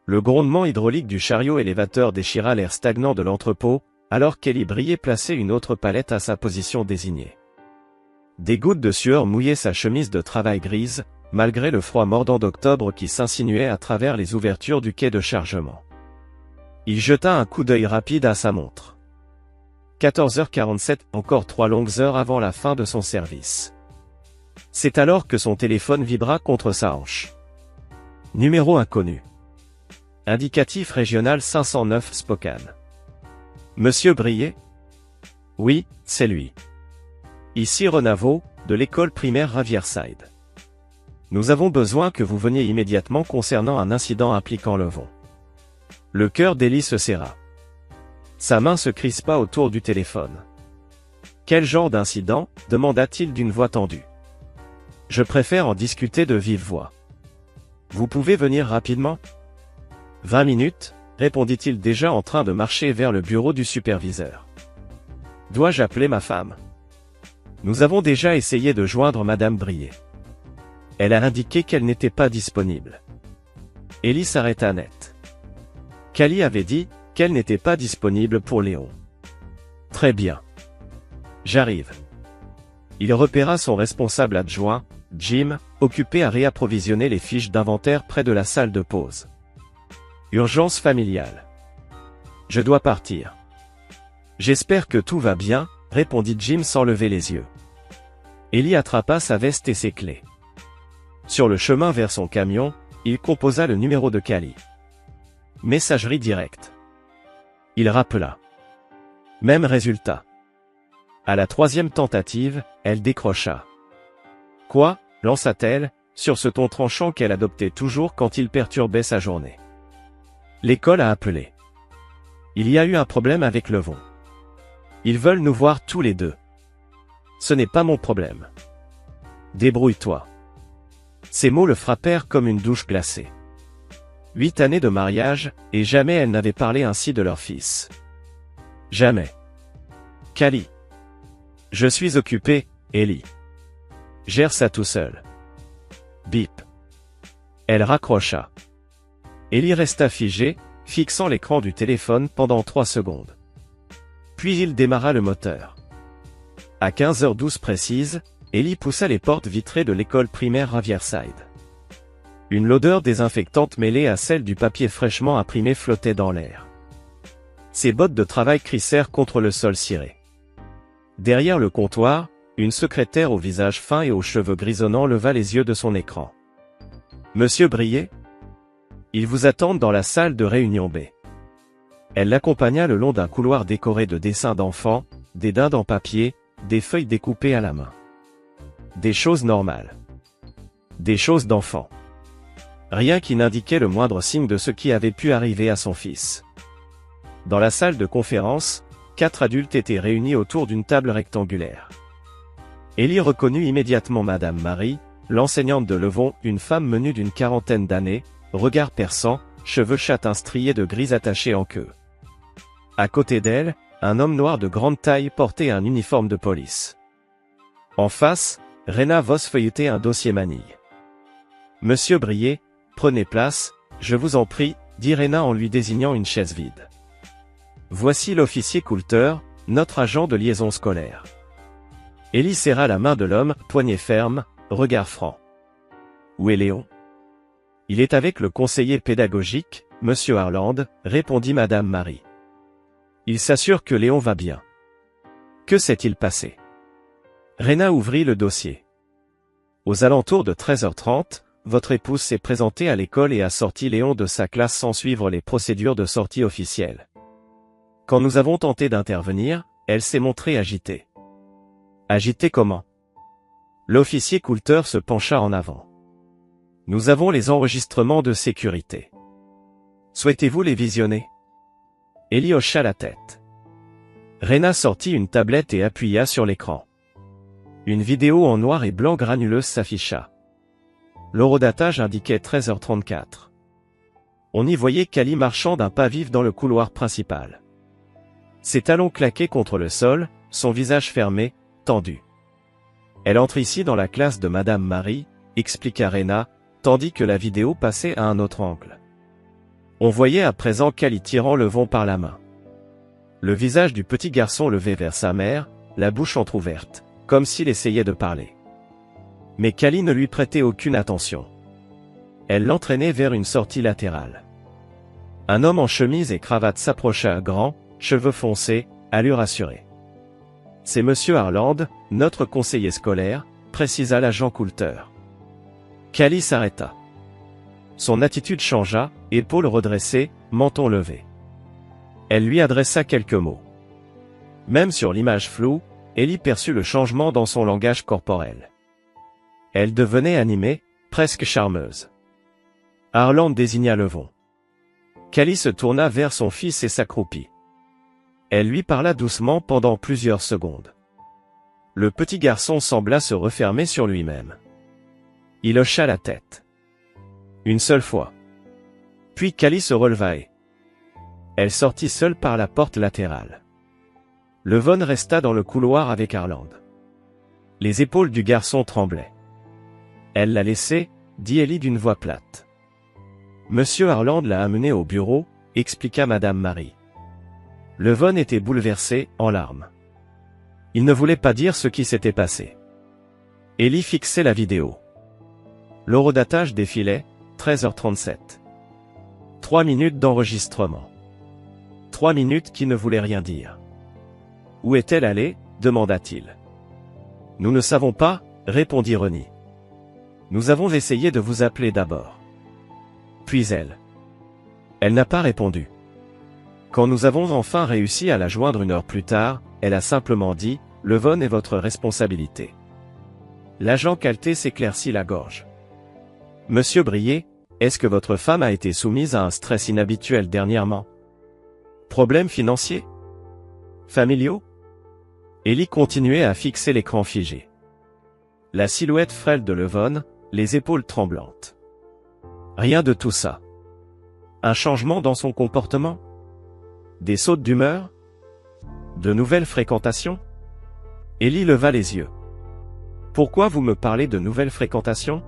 Le grondement hydraulique du chariot élévateur déchira l'air stagnant de l'entrepôt, alors Kelly Brier plaçait une autre palette à sa position désignée. Des gouttes de sueur mouillaient sa chemise de travail grise, malgré le froid mordant d'octobre qui s'insinuait à travers les ouvertures du quai de chargement. Il jeta un coup d'œil rapide à sa montre. 14h47, encore 3 longues heures avant la fin de son service. C'est alors que son téléphone vibra contre sa hanche. Numéro inconnu. Indicatif régional 509 Spokane. Monsieur Brier? Oui, c'est lui. Ici Renavo, de l'école primaire Riverside. Nous avons besoin que vous veniez immédiatement concernant un incident impliquant Levon. Le cœur d'Ellie se serra. Sa main se crispa autour du téléphone. Quel genre d'incident? Demanda-t-il d'une voix tendue. Je préfère en discuter de vive voix. Vous pouvez venir rapidement? 20 minutes, répondit-il déjà en train de marcher vers le bureau du superviseur. Dois-je appeler ma femme? Nous avons déjà essayé de joindre Madame Brier. Elle a indiqué qu'elle n'était pas disponible. Ellie s'arrêta net. Callie avait dit qu'elle n'était pas disponible pour Léon. Très bien. J'arrive. Il repéra son responsable adjoint, Jim, occupé à réapprovisionner les fiches d'inventaire près de la salle de pause. Urgence familiale. Je dois partir. J'espère que tout va bien, répondit Jim sans lever les yeux. Ellie attrapa sa veste et ses clés. Sur le chemin vers son camion, il composa le numéro de Callie. Messagerie directe. Il rappela. Même résultat. À la 3e tentative, elle décrocha. Quoi? Lança-t-elle, sur ce ton tranchant qu'elle adoptait toujours quand il perturbait sa journée. L'école a appelé. Il y a eu un problème avec Levon. Ils veulent nous voir tous les deux. Ce n'est pas mon problème. Débrouille-toi. Ces mots le frappèrent comme une douche glacée. 8 années de mariage, et jamais elle n'avait parlé ainsi de leur fils. Jamais. Callie. Je suis occupé, Ellie. Gère ça tout seul. Bip. Elle raccrocha. Ellie resta figée, fixant l'écran du téléphone pendant 3 secondes. Puis il démarra le moteur. À 15h12 précise, Ellie poussa les portes vitrées de l'école primaire Riverside. Une odeur désinfectante mêlée à celle du papier fraîchement imprimé flottait dans l'air. Ses bottes de travail crissèrent contre le sol ciré. Derrière le comptoir, une secrétaire au visage fin et aux cheveux grisonnants leva les yeux de son écran. Monsieur Brier? Ils vous attendent dans la salle de réunion B. Elle l'accompagna le long d'un couloir décoré de dessins d'enfants, des dindes en papier, des feuilles découpées à la main. Des choses normales. Des choses d'enfants. Rien qui n'indiquait le moindre signe de ce qui avait pu arriver à son fils. Dans la salle de conférence, 4 adultes étaient réunis autour d'une table rectangulaire. Ellie reconnut immédiatement Madame Marie, l'enseignante de Levon, une femme menue d'une 40aine d'années, regard perçant, cheveux châtains striés de gris attachés en queue. À côté d'elle, un homme noir de grande taille portait un uniforme de police. En face, Rena Voss feuilletait un dossier manille. Monsieur Brier, prenez place, je vous en prie, dit Rena en lui désignant une chaise vide. Voici l'officier Coulter, notre agent de liaison scolaire. Ellie serra la main de l'homme, poignet ferme, regard franc. Où est Léon? Il est avec le conseiller pédagogique, Monsieur Harland, répondit Madame Marie. Il s'assure que Léon va bien. Que s'est-il passé? Rena ouvrit le dossier. Aux alentours de 13h30, votre épouse s'est présentée à l'école et a sorti Léon de sa classe sans suivre les procédures de sortie officielles. Quand nous avons tenté d'intervenir, elle s'est montrée agitée. Agitée comment? L'officier Coulter se pencha en avant. Nous avons les enregistrements de sécurité. Souhaitez-vous les visionner? Ellie hocha la tête. Rena sortit une tablette et appuya sur l'écran. Une vidéo en noir et blanc granuleuse s'afficha. L'horodatage indiquait 13h34. On y voyait Callie marchant d'un pas vif dans le couloir principal. Ses talons claquaient contre le sol, son visage fermé, tendu. Elle entre ici dans la classe de Madame Marie, expliqua Rena, tandis que la vidéo passait à un autre angle. On voyait à présent Callie tirant Levon par la main. Le visage du petit garçon levé vers sa mère, la bouche entr'ouverte, comme s'il essayait de parler. Mais Callie ne lui prêtait aucune attention. Elle l'entraînait vers une sortie latérale. Un homme en chemise et cravate s'approcha, grand, cheveux foncés, allure assurée. « C'est Monsieur Harland, notre conseiller scolaire », précisa l'agent Coulter. Callie s'arrêta. Son attitude changea, épaules redressées, menton levé. Elle lui adressa quelques mots. Même sur l'image floue, Ellie perçut le changement dans son langage corporel. Elle devenait animée, presque charmeuse. Harland désigna Levon. Callie se tourna vers son fils et s'accroupit. Elle lui parla doucement pendant plusieurs secondes. Le petit garçon sembla se refermer sur lui-même. Il hocha la tête. Une seule fois. Puis Callie se releva et elle sortit seule par la porte latérale. Levon resta dans le couloir avec Harland. Les épaules du garçon tremblaient. Elle l'a laissé, dit Ellie d'une voix plate. Monsieur Harland l'a amené au bureau, expliqua Madame Marie. Levon était bouleversé, en larmes. Il ne voulait pas dire ce qui s'était passé. Ellie fixait la vidéo. L'horodatage défilait, 13h37. 3 minutes d'enregistrement. 3 minutes qui ne voulaient rien dire. Où est-elle allée, demanda-t-il. Nous ne savons pas, répondit Ronnie. Nous avons essayé de vous appeler d'abord. Puis elle. Elle n'a pas répondu. Quand nous avons enfin réussi à la joindre 1 heure plus tard, elle a simplement dit, « Levon est votre responsabilité. » L'agent Calté s'éclaircit la gorge. « Monsieur Brier, est-ce que votre femme a été soumise à un stress inhabituel dernièrement? Problèmes financiers? Familiaux ?» Ellie continuait à fixer l'écran figé. La silhouette frêle de Levon, les épaules tremblantes. Rien de tout ça. Un changement dans son comportement? Des sautes d'humeur? De nouvelles fréquentations? Ellie leva les yeux. Pourquoi vous me parlez de nouvelles fréquentations?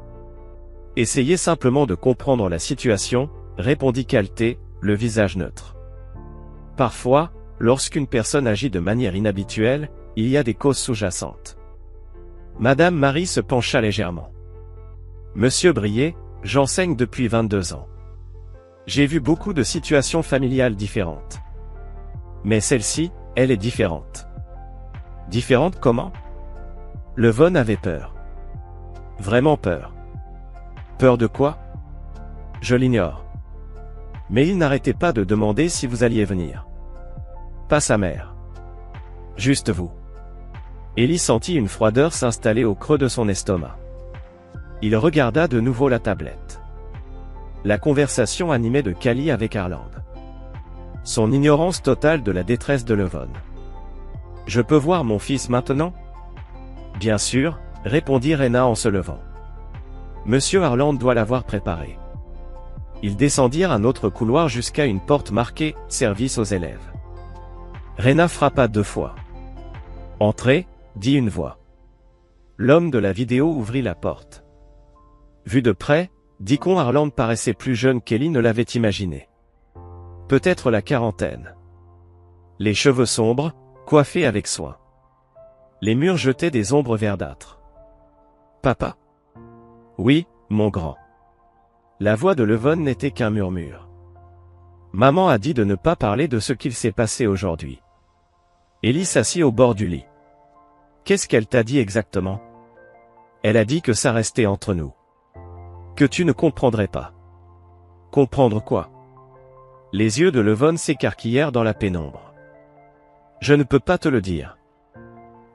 Essayez simplement de comprendre la situation, répondit Calté, le visage neutre. Parfois, lorsqu'une personne agit de manière inhabituelle, il y a des causes sous-jacentes. Madame Marie se pencha légèrement. Monsieur Brier, j'enseigne depuis 22 ans. J'ai vu beaucoup de situations familiales différentes. Mais celle-ci, elle est différente. Différente comment? Levon avait peur. Vraiment peur. Peur de quoi? Je l'ignore. Mais il n'arrêtait pas de demander si vous alliez venir. Pas sa mère. Juste vous. Ellie sentit une froideur s'installer au creux de son estomac. Il regarda de nouveau la tablette. La conversation animée de Callie avec Harland. Son ignorance totale de la détresse de Levon. « Je peux voir mon fils maintenant ?» Bien sûr, répondit Rena en se levant. Monsieur Harland doit l'avoir préparé. Ils descendirent un autre couloir jusqu'à une porte marquée « Service aux élèves ». Rena frappa 2 fois. « Entrez », dit une voix. L'homme de la vidéo ouvrit la porte. Vu de près, Deacon Harland paraissait plus jeune qu'Ellie ne l'avait imaginé. Peut-être la quarantaine. Les cheveux sombres, coiffés avec soin. Les murs jetaient des ombres verdâtres. « Papa ?» ?»« Oui, mon grand. » La voix de Levon n'était qu'un murmure. « Maman a dit de ne pas parler de ce qu'il s'est passé aujourd'hui. » Ellie s'assit au bord du lit. « Qu'est-ce qu'elle t'a dit exactement ?»« Elle a dit que ça restait entre nous. Que tu ne comprendrais pas. » « Comprendre quoi ?» Les yeux de Levon s'écarquillèrent dans la pénombre. « Je ne peux pas te le dire.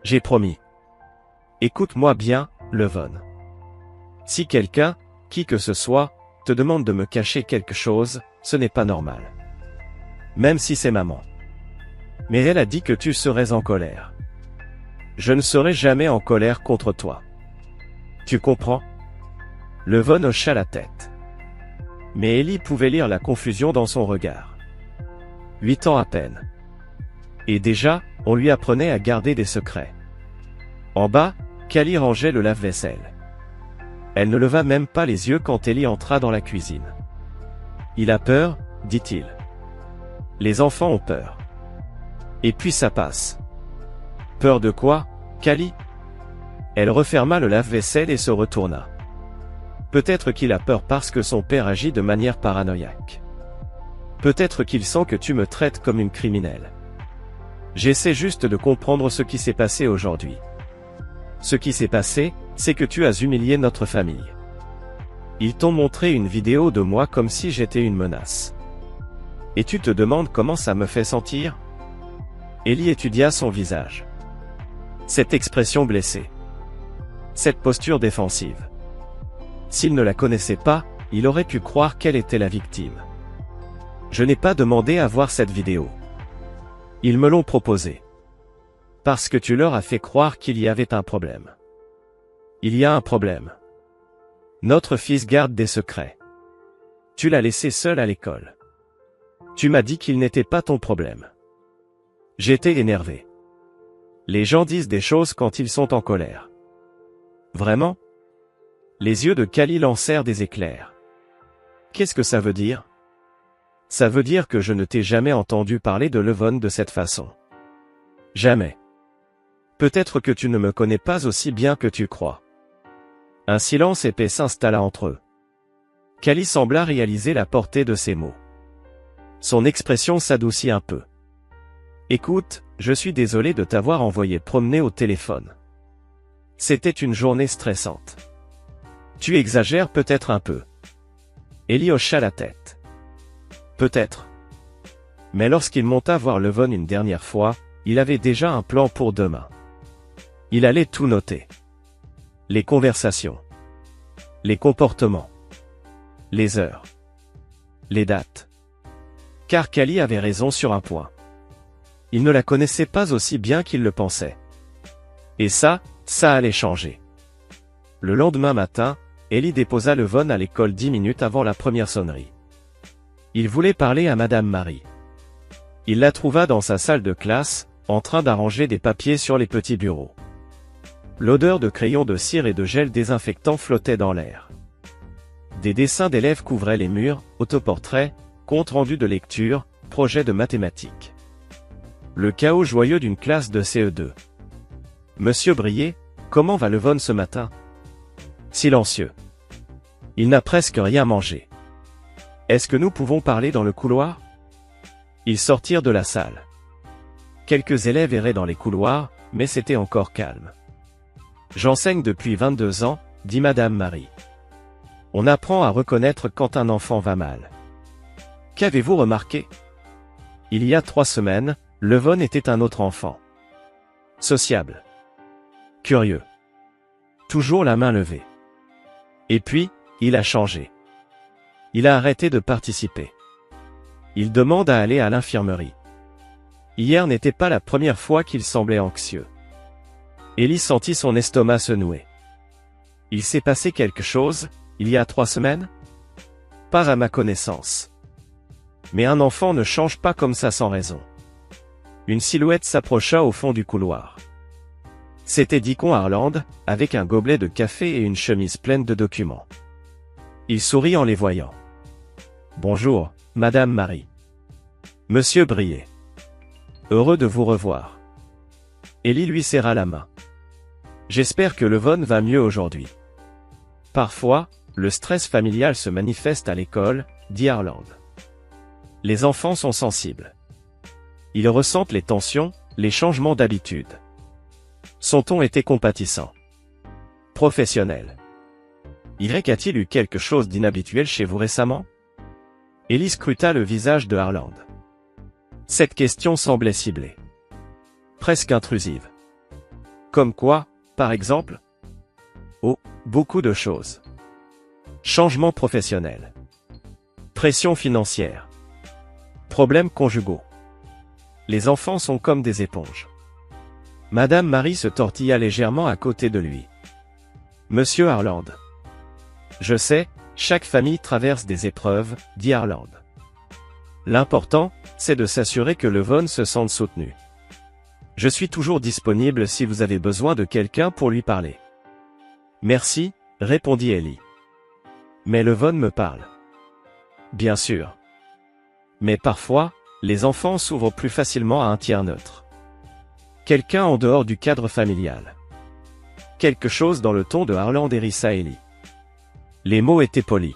J'ai promis. Écoute-moi bien, Levon. Si quelqu'un, qui que ce soit, te demande de me cacher quelque chose, ce n'est pas normal. Même si c'est maman. Mais elle a dit que tu serais en colère. Je ne serai jamais en colère contre toi. Tu comprends? » Levon hocha la tête. Mais Ellie pouvait lire la confusion dans son regard. 8 ans à peine. Et déjà, on lui apprenait à garder des secrets. En bas, Callie rangeait le lave-vaisselle. Elle ne leva même pas les yeux quand Ellie entra dans la cuisine. « Il a peur » dit-il. Les enfants ont peur. Et puis ça passe. Peur de quoi, Callie? Elle referma le lave-vaisselle et se retourna. Peut-être qu'il a peur parce que son père agit de manière paranoïaque. Peut-être qu'il sent que tu me traites comme une criminelle. J'essaie juste de comprendre ce qui s'est passé aujourd'hui. Ce qui s'est passé, c'est que tu as humilié notre famille. Ils t'ont montré une vidéo de moi comme si j'étais une menace. Et tu te demandes comment ça me fait sentir? Ellie étudia son visage. Cette expression blessée. Cette posture défensive. S'il ne la connaissait pas, il aurait pu croire qu'elle était la victime. Je n'ai pas demandé à voir cette vidéo. Ils me l'ont proposée. Parce que tu leur as fait croire qu'il y avait un problème. Il y a un problème. Notre fils garde des secrets. Tu l'as laissé seul à l'école. Tu m'as dit qu'il n'était pas ton problème. J'étais énervé. Les gens disent des choses quand ils sont en colère. Vraiment? Les yeux de Callie lancèrent des éclairs. Qu'est-ce que ça veut dire? Ça veut dire que je ne t'ai jamais entendu parler de Levon de cette façon. Jamais. Peut-être que tu ne me connais pas aussi bien que tu crois. Un silence épais s'installa entre eux. Callie sembla réaliser la portée de ces mots. Son expression s'adoucit un peu. Écoute, je suis désolé de t'avoir envoyé promener au téléphone. C'était une journée stressante. Tu exagères peut-être un peu. Ellie hocha la tête. Peut-être. Mais lorsqu'il monta voir Levon une dernière fois, il avait déjà un plan pour demain. Il allait tout noter. Les conversations. Les comportements. Les heures. Les dates. Car Callie avait raison sur un point. Il ne la connaissait pas aussi bien qu'il le pensait. Et ça allait changer. Le lendemain matin, Ellie déposa Levon à l'école 10 minutes avant la première sonnerie. Il voulait parler à Madame Marie. Il la trouva dans sa salle de classe, en train d'arranger des papiers sur les petits bureaux. L'odeur de crayons de cire et de gel désinfectant flottait dans l'air. Des dessins d'élèves couvraient les murs, autoportraits, comptes rendus de lecture, projets de mathématiques. Le chaos joyeux d'une classe de CE2. Monsieur Brier, comment va Levon ce matin? Silencieux. Il n'a presque rien mangé. Est-ce que nous pouvons parler dans le couloir? Ils sortirent de la salle. Quelques élèves erraient dans les couloirs, mais c'était encore calme. J'enseigne depuis 22 ans, dit Madame Marie. On apprend à reconnaître quand un enfant va mal. Qu'avez-vous remarqué? Il y a 3 semaines, Levon était un autre enfant. Sociable. Curieux. Toujours la main levée. Et puis, il a changé. Il a arrêté de participer. Il demande à aller à l'infirmerie. Hier n'était pas la première fois qu'il semblait anxieux. Ellie sentit son estomac se nouer. Il s'est passé quelque chose, il y a 3 semaines? Pas à ma connaissance. Mais un enfant ne change pas comme ça sans raison. Une silhouette s'approcha au fond du couloir. C'était Deacon Harland, avec un gobelet de café et une chemise pleine de documents. Il sourit en les voyant. Bonjour, Madame Marie. Monsieur Brier. Heureux de vous revoir. Ellie lui serra la main. J'espère que Levon va mieux aujourd'hui. Parfois, le stress familial se manifeste à l'école, dit Harland. Les enfants sont sensibles. Ils ressentent les tensions, les changements d'habitude. Son ton était compatissant. Professionnel. A-t-il eu quelque chose d'inhabituel chez vous récemment? Ellie scruta le visage de Harland. Cette question semblait ciblée. Presque intrusive. Comme quoi, par exemple? Oh, beaucoup de choses. Changement professionnel. Pression financière. Problèmes conjugaux. Les enfants sont comme des éponges. Madame Marie se tortilla légèrement à côté de lui. Monsieur Harland. Je sais, chaque famille traverse des épreuves, dit Harland. L'important, c'est de s'assurer que Levon se sente soutenu. Je suis toujours disponible si vous avez besoin de quelqu'un pour lui parler. Merci, répondit Ellie. Mais Levon me parle. Bien sûr. Mais parfois, les enfants s'ouvrent plus facilement à un tiers neutre. Quelqu'un en dehors du cadre familial. Quelque chose dans le ton de Harland hérissa Ellie. Les mots étaient polis.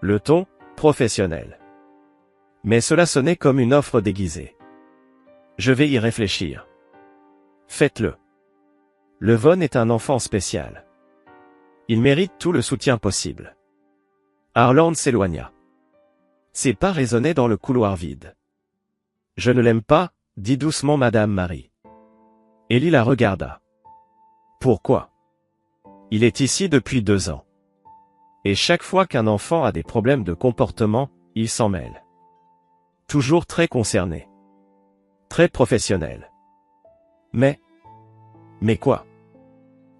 Le ton, professionnel. Mais cela sonnait comme une offre déguisée. Je vais y réfléchir. Faites-le. Levon est un enfant spécial. Il mérite tout le soutien possible. Harland s'éloigna. Ses pas résonnaient dans le couloir vide. Je ne l'aime pas, dit doucement Madame Marie. Ellie la regarda. Pourquoi? Il est ici depuis 2 ans. Et chaque fois qu'un enfant a des problèmes de comportement, il s'en mêle. Toujours très concerné. Très professionnel. Mais quoi?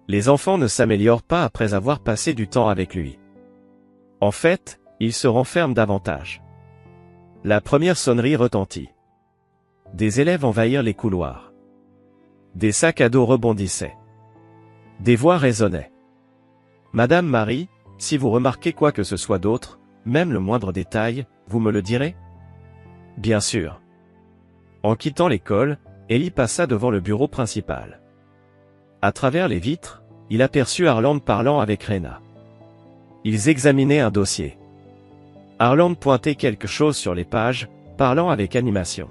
Les enfants ne s'améliorent pas après avoir passé du temps avec lui. En fait, ils se renferment davantage. La première sonnerie retentit. Des élèves envahirent les couloirs. Des sacs à dos rebondissaient. Des voix résonnaient. Madame Marie, si vous remarquez quoi que ce soit d'autre, même le moindre détail, vous me le direz? Bien sûr. En quittant l'école, Ellie passa devant le bureau principal. À travers les vitres, il aperçut Harland parlant avec Rena. Ils examinaient un dossier. Harland pointait quelque chose sur les pages, parlant avec animation.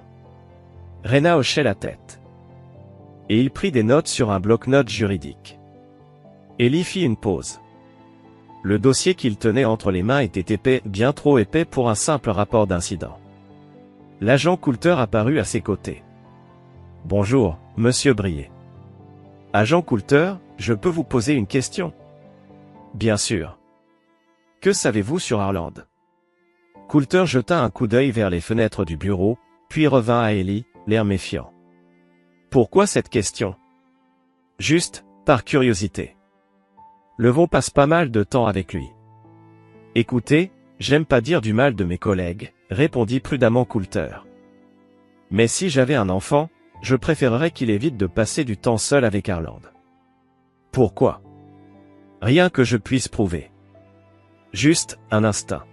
Rena hochait la tête. Et il prit des notes sur un bloc-notes juridique. Ellie fit une pause. Le dossier qu'il tenait entre les mains était épais, bien trop épais pour un simple rapport d'incident. L'agent Coulter apparut à ses côtés. « Bonjour, monsieur Brier. »« Agent Coulter, je peux vous poser une question ?»« Bien sûr. »« Que savez-vous sur Harland ?» Coulter jeta un coup d'œil vers les fenêtres du bureau, puis revint à Ellie, l'air méfiant. « Pourquoi cette question ?»« Juste, par curiosité. Levon passe pas mal de temps avec lui. »« Écoutez, j'aime pas dire du mal de mes collègues, » répondit prudemment Coulter. « Mais si j'avais un enfant, je préférerais qu'il évite de passer du temps seul avec Harland. »« Pourquoi ?»« Rien que je puisse prouver. Juste, un instinct.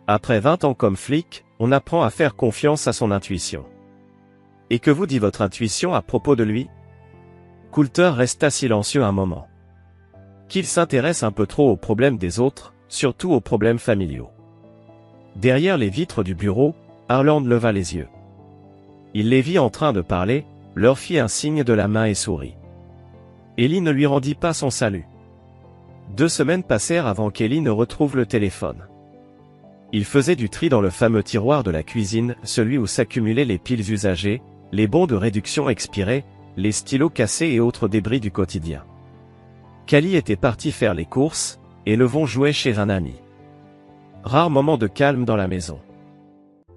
Après 20 ans comme flic, on apprend à faire confiance à son intuition. Et que vous dit votre intuition à propos de lui ?» Coulter resta silencieux un moment. Qu'il s'intéresse un peu trop aux problèmes des autres, surtout aux problèmes familiaux. Derrière les vitres du bureau, Harland leva les yeux. Il les vit en train de parler, leur fit un signe de la main et sourit. Ellie ne lui rendit pas son salut. 2 semaines passèrent avant qu'Ellie ne retrouve le téléphone. Il faisait du tri dans le fameux tiroir de la cuisine, celui où s'accumulaient les piles usagées, les bons de réduction expirés, les stylos cassés et autres débris du quotidien. Callie était partie faire les courses, et Levon jouait chez un ami. Rare moment de calme dans la maison.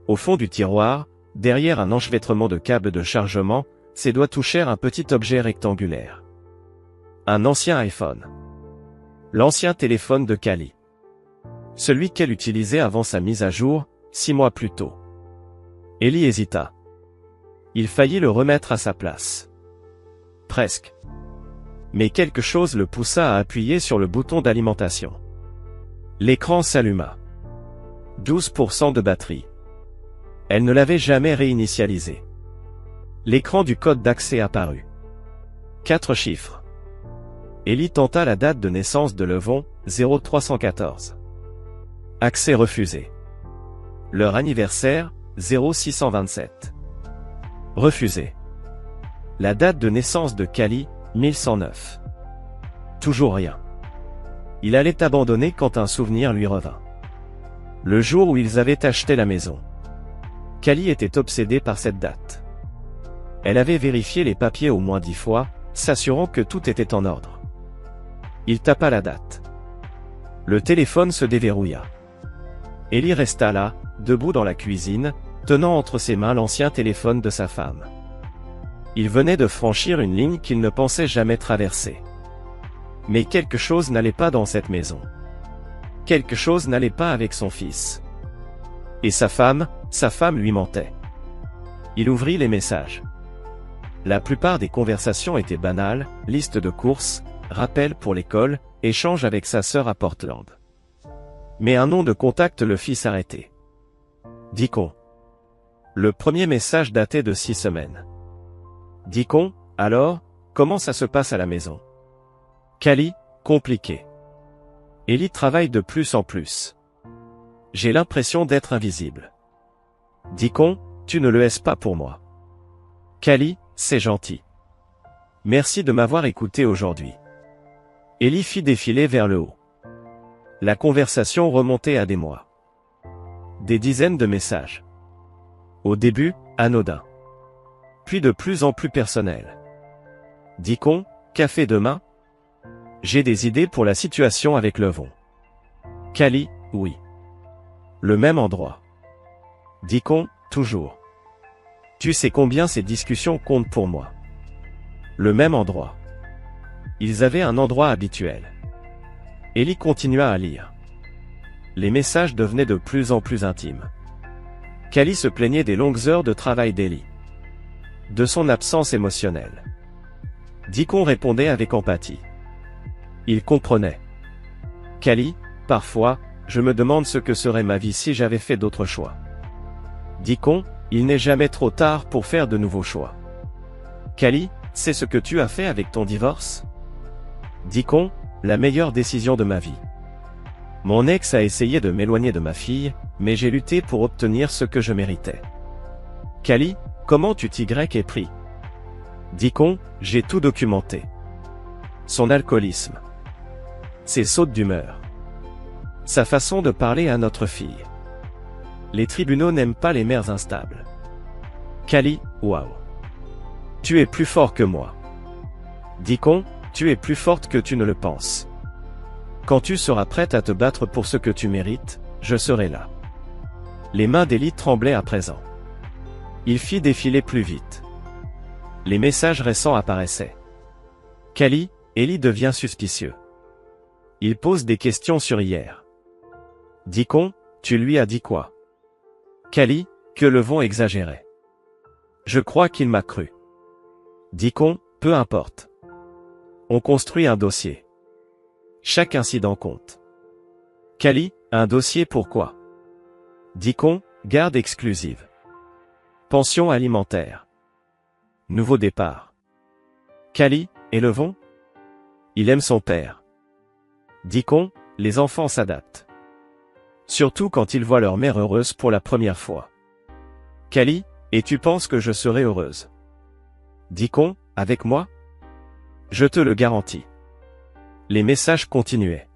Au fond du tiroir, derrière un enchevêtrement de câbles de chargement, ses doigts touchèrent un petit objet rectangulaire. Un ancien iPhone. L'ancien téléphone de Callie. Celui qu'elle utilisait avant sa mise à jour, 6 mois plus tôt. Ellie hésita. Il faillit le remettre à sa place. Presque. Mais quelque chose le poussa à appuyer sur le bouton d'alimentation. L'écran s'alluma. 12% de batterie. Elle ne l'avait jamais réinitialisé. L'écran du code d'accès apparut. 4 chiffres. Ellie tenta la date de naissance de Levon, 0314. Accès refusé. Leur anniversaire, 0627. Refusé. La date de naissance de Callie, 1109. Toujours rien. Il allait abandonner quand un souvenir lui revint. Le jour où ils avaient acheté la maison. Callie était obsédée par cette date. Elle avait vérifié les papiers au moins 10 fois, s'assurant que tout était en ordre. Il tapa la date. Le téléphone se déverrouilla. Ellie resta là, debout dans la cuisine, tenant entre ses mains l'ancien téléphone de sa femme. Il venait de franchir une ligne qu'il ne pensait jamais traverser. Mais quelque chose n'allait pas dans cette maison. Quelque chose n'allait pas avec son fils. Et sa femme lui mentait. Il ouvrit les messages. La plupart des conversations étaient banales, liste de courses, rappel pour l'école, échange avec sa sœur à Portland. Mais un nom de contact le fit s'arrêter. Dit-on. Le premier message datait de 6 semaines. Dit-on, alors, comment ça se passe à la maison? Kali, compliqué. Ellie travaille de plus en plus. J'ai l'impression d'être invisible. Dit-on, tu ne le es pas pour moi. Kali, c'est gentil. Merci de m'avoir écouté aujourd'hui. Ellie fit défiler vers le haut. La conversation remontait à des mois. Des dizaines de messages. Au début, anodin. Puis de plus en plus personnel. Dit-on, café demain? J'ai des idées pour la situation avec Levon. Kali, oui. Le même endroit. Dit-on, toujours. Tu sais combien ces discussions comptent pour moi. Le même endroit. Ils avaient un endroit habituel. Ellie continua à lire. Les messages devenaient de plus en plus intimes. Kali se plaignait des longues heures de travail d'Ellie. De son absence émotionnelle. Dit-on répondait avec empathie. Il comprenait. Kali, parfois, je me demande ce que serait ma vie si j'avais fait d'autres choix. Dit-on, il n'est jamais trop tard pour faire de nouveaux choix. Kali, c'est ce que tu as fait avec ton divorce? Dit-on, la meilleure décision de ma vie. Mon ex a essayé de m'éloigner de ma fille, mais j'ai lutté pour obtenir ce que je méritais. Kali, comment tu t'y es pris? Dit-on, j'ai tout documenté. Son alcoolisme. Ses sautes d'humeur. Sa façon de parler à notre fille. Les tribunaux n'aiment pas les mères instables. Kali, waouh. Tu es plus fort que moi. Dit-on, tu es plus forte que tu ne le penses. Quand tu seras prête à te battre pour ce que tu mérites, je serai là. Les mains d'Ellie tremblaient à présent. Il fit défiler plus vite. Les messages récents apparaissaient. Kali, Ellie devient suspicieux. Il pose des questions sur hier. Dit-on, tu lui as dit quoi? Kali, que Levon exagérait. Je crois qu'il m'a cru. Dit-on, peu importe. On construit un dossier. Chaque incident compte. Kali, un dossier pourquoi? Dit-on, garde exclusive. Pension alimentaire. Nouveau départ. Kali, et Levon? Il aime son père. Dit-on, les enfants s'adaptent. Surtout quand ils voient leur mère heureuse pour la première fois. Kali, et tu penses que je serai heureuse? Dit-on, avec moi? Je te le garantis. Les messages continuaient.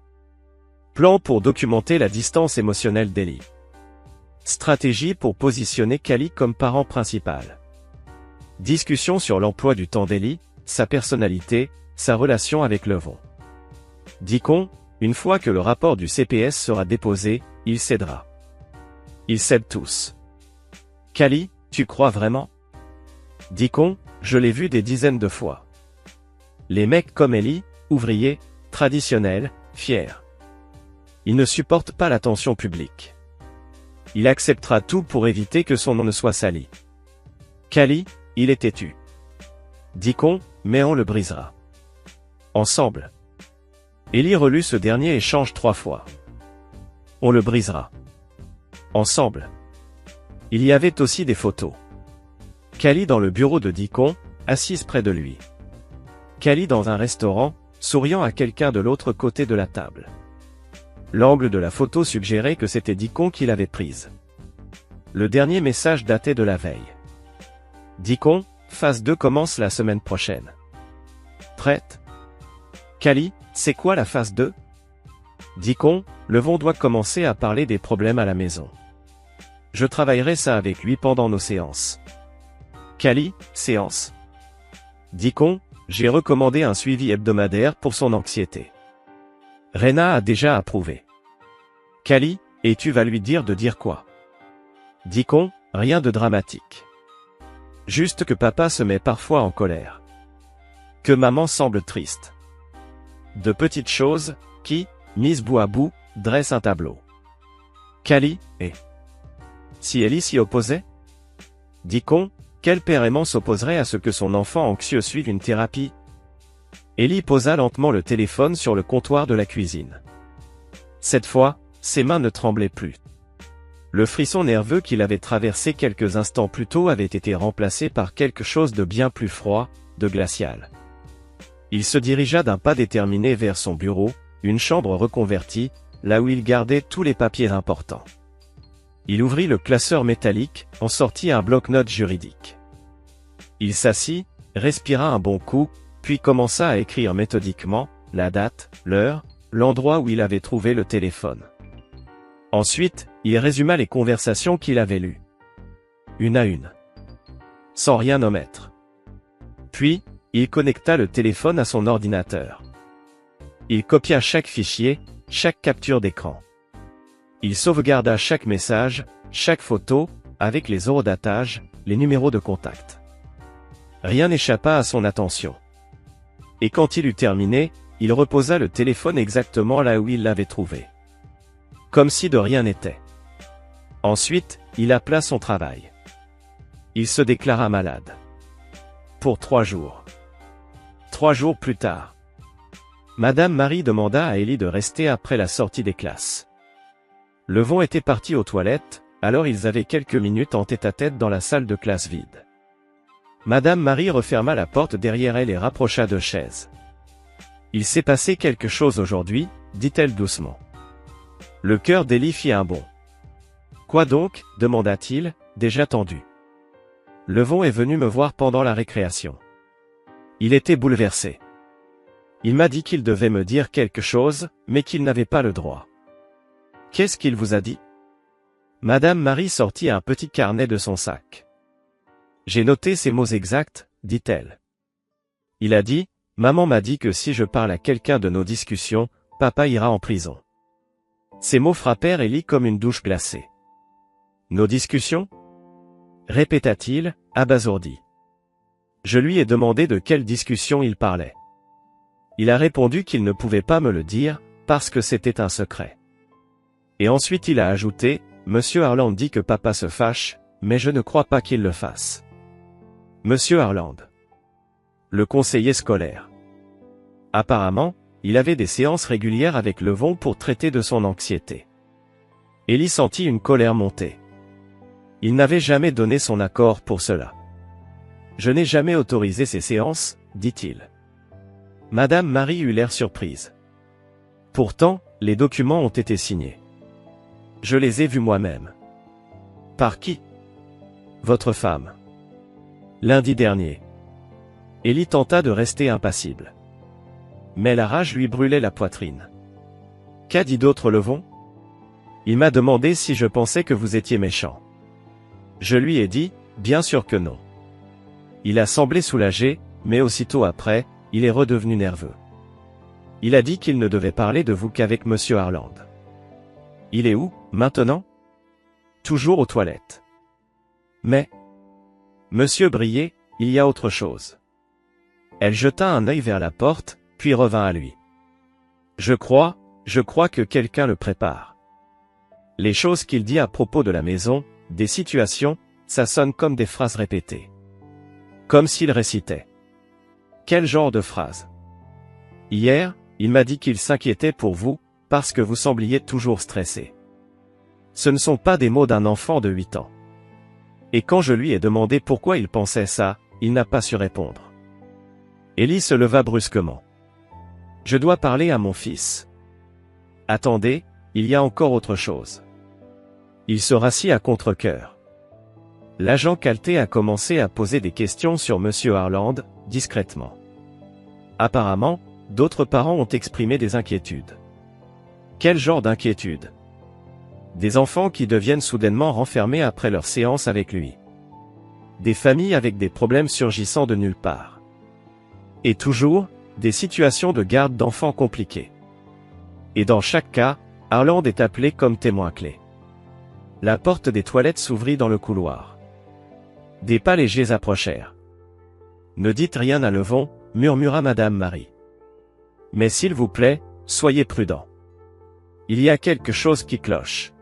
Plan pour documenter la distance émotionnelle d'Ellie. Stratégie pour positionner Kali comme parent principal. Discussion sur l'emploi du temps d'Ellie, sa personnalité, sa relation avec Levon. Dit-on, une fois que le rapport du CPS sera déposé, il cédera. Ils cèdent tous. Kali, tu crois vraiment? Dit-on, je l'ai vu des dizaines de fois. Les mecs comme Ellie, ouvriers, traditionnels, fiers. Il ne supporte pas l'attention publique. Il acceptera tout pour éviter que son nom ne soit sali. Kali, il est têtu. Dit-on, mais on le brisera. Ensemble. Ellie relut ce dernier échange 3 fois. On le brisera. Ensemble. Il y avait aussi des photos. Kali dans le bureau de Dit-on, assise près de lui. Kali dans un restaurant, souriant à quelqu'un de l'autre côté de la table. L'angle de la photo suggérait que c'était Dit-on qui l'avait prise. Le dernier message datait de la veille. Dit-on, phase 2 commence la semaine prochaine. Prête? Kali, c'est quoi la phase 2? Dit-on, Levon doit commencer à parler des problèmes à la maison. Je travaillerai ça avec lui pendant nos séances. Kali, séance. Dit-on, j'ai recommandé un suivi hebdomadaire pour son anxiété. Rena a déjà approuvé. Kali, et tu vas lui dire de dire quoi? Dit-on, rien de dramatique. Juste que papa se met parfois en colère. Que maman semble triste. De petites choses, qui, mises bout à bout, dressent un tableau. Kali, et si Ellie s'y opposait? Dit-on, quel père aimant s'opposerait à ce que son enfant anxieux suive une thérapie? Ellie posa lentement le téléphone sur le comptoir de la cuisine. Cette fois, ses mains ne tremblaient plus. Le frisson nerveux qu'il avait traversé quelques instants plus tôt avait été remplacé par quelque chose de bien plus froid, de glacial. Il se dirigea d'un pas déterminé vers son bureau, une chambre reconvertie, là où il gardait tous les papiers importants. Il ouvrit le classeur métallique, en sortit un bloc-notes juridique. Il s'assit, respira un bon coup, puis commença à écrire méthodiquement, la date, l'heure, l'endroit où il avait trouvé le téléphone. Ensuite, il résuma les conversations qu'il avait lues. Une à une. Sans rien omettre. Puis, il connecta le téléphone à son ordinateur. Il copia chaque fichier, chaque capture d'écran. Il sauvegarda chaque message, chaque photo, avec les horodatages, les numéros de contact. Rien n'échappa à son attention. Et quand il eut terminé, il reposa le téléphone exactement là où il l'avait trouvé. Comme si de rien n'était. Ensuite, il appela son travail. Il se déclara malade. Pour 3 jours. 3 jours plus tard. Madame Marie demanda à Élie de rester après la sortie des classes. Levon était parti aux toilettes, alors ils avaient quelques minutes en tête-à-tête dans la salle de classe vide. Madame Marie referma la porte derrière elle et rapprocha 2 chaises. « Il s'est passé quelque chose aujourd'hui, dit-elle doucement. » Le cœur d'Élie fit un bond. « Quoi donc » demanda-t-il, déjà tendu. « Levon est venu me voir pendant la récréation. Il était bouleversé. Il m'a dit qu'il devait me dire quelque chose, mais qu'il n'avait pas le droit. »« Qu'est-ce qu'il vous a dit ?» Madame Marie sortit un petit carnet de son sac. « J'ai noté ces mots exacts, dit-elle. Il a dit, maman m'a dit que si je parle à quelqu'un de nos discussions, papa ira en prison. » Ces mots frappèrent Élie comme une douche glacée. « Nos discussions » répéta-t-il, abasourdi. Je lui ai demandé de quelle discussion il parlait. Il a répondu qu'il ne pouvait pas me le dire, parce que c'était un secret. Et ensuite il a ajouté, Monsieur Harland dit que papa se fâche, mais je ne crois pas qu'il le fasse. Monsieur Harland. Le conseiller scolaire. Apparemment, il avait des séances régulières avec Levon pour traiter de son anxiété. Élie sentit une colère monter. Il n'avait jamais donné son accord pour cela. Je n'ai jamais autorisé ces séances, dit-il. Madame Marie eut l'air surprise. Pourtant, les documents ont été signés. Je les ai vus moi-même. Par qui? Votre femme. Lundi dernier. Élie tenta de rester impassible. Mais la rage lui brûlait la poitrine. Qu'a dit d'autre Levon? Il m'a demandé si je pensais que vous étiez méchant. Je lui ai dit, bien sûr que non. Il a semblé soulagé, mais aussitôt après, il est redevenu nerveux. Il a dit qu'il ne devait parler de vous qu'avec Monsieur Harland. Il est où, maintenant? Toujours aux toilettes. Mais, Monsieur Brier, il y a autre chose. Elle jeta un œil vers la porte, puis revint à lui. Je crois que quelqu'un le prépare. Les choses qu'il dit à propos de la maison, des situations, ça sonne comme des phrases répétées. Comme s'il récitait. Quel genre de phrase? Hier, il m'a dit qu'il s'inquiétait pour vous, parce que vous sembliez toujours stressé. Ce ne sont pas des mots d'un enfant de 8 ans. Et quand je lui ai demandé pourquoi il pensait ça, il n'a pas su répondre. Élie se leva brusquement. Je dois parler à mon fils. Attendez, il y a encore autre chose. Il se rassit à contre-cœur. L'agent Calté a commencé à poser des questions sur Monsieur Harland, discrètement. Apparemment, d'autres parents ont exprimé des inquiétudes. Quel genre d'inquiétude? Des enfants qui deviennent soudainement renfermés après leur séance avec lui. Des familles avec des problèmes surgissant de nulle part. Et toujours, des situations de garde d'enfants compliquées. Et dans chaque cas, Harland est appelé comme témoin clé. La porte des toilettes s'ouvrit dans le couloir. Des pas légers approchèrent. Ne dites rien à Levon, murmura Madame Marie. Mais s'il vous plaît, soyez prudent. Il y a quelque chose qui cloche.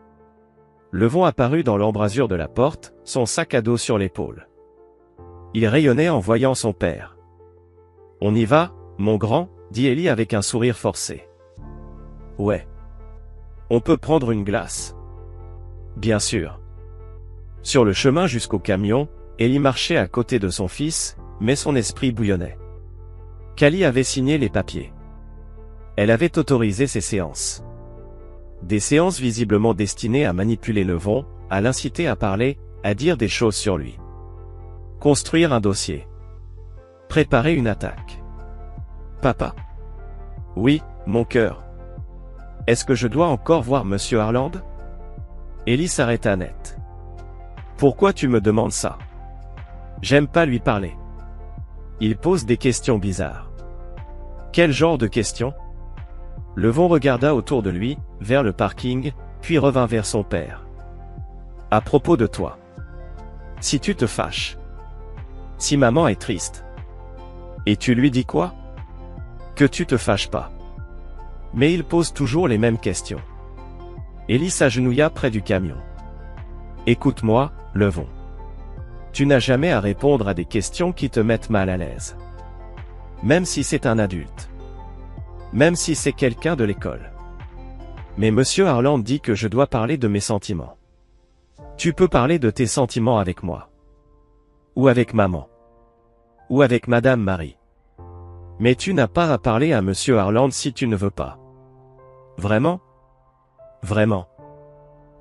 Levon apparut dans l'embrasure de la porte, son sac à dos sur l'épaule. Il rayonnait en voyant son père. On y va, mon grand, dit Élie avec un sourire forcé. Ouais. On peut prendre une glace. Bien sûr. Sur le chemin jusqu'au camion, Ellie marchait à côté de son fils, mais son esprit bouillonnait. Callie avait signé les papiers. Elle avait autorisé ces séances. Des séances visiblement destinées à manipuler Levon, à l'inciter à parler, à dire des choses sur lui. Construire un dossier. Préparer une attaque. Papa. Oui, mon cœur. Est-ce que je dois encore voir Monsieur Harland? Ellie s'arrêta net. Pourquoi tu me demandes ça? J'aime pas lui parler. Il pose des questions bizarres. Quel genre de questions? Levon regarda autour de lui, vers le parking, puis revint vers son père. À propos de toi. Si tu te fâches. Si maman est triste. Et tu lui dis quoi? Que tu te fâches pas. Mais il pose toujours les mêmes questions. Ellie s'agenouilla près du camion. Écoute-moi, Levon. Tu n'as jamais à répondre à des questions qui te mettent mal à l'aise. Même si c'est un adulte. Même si c'est quelqu'un de l'école. Mais Monsieur Harland dit que je dois parler de mes sentiments. Tu peux parler de tes sentiments avec moi. Ou avec maman. Ou avec Madame Marie. Mais tu n'as pas à parler à Monsieur Harland si tu ne veux pas. Vraiment? Vraiment.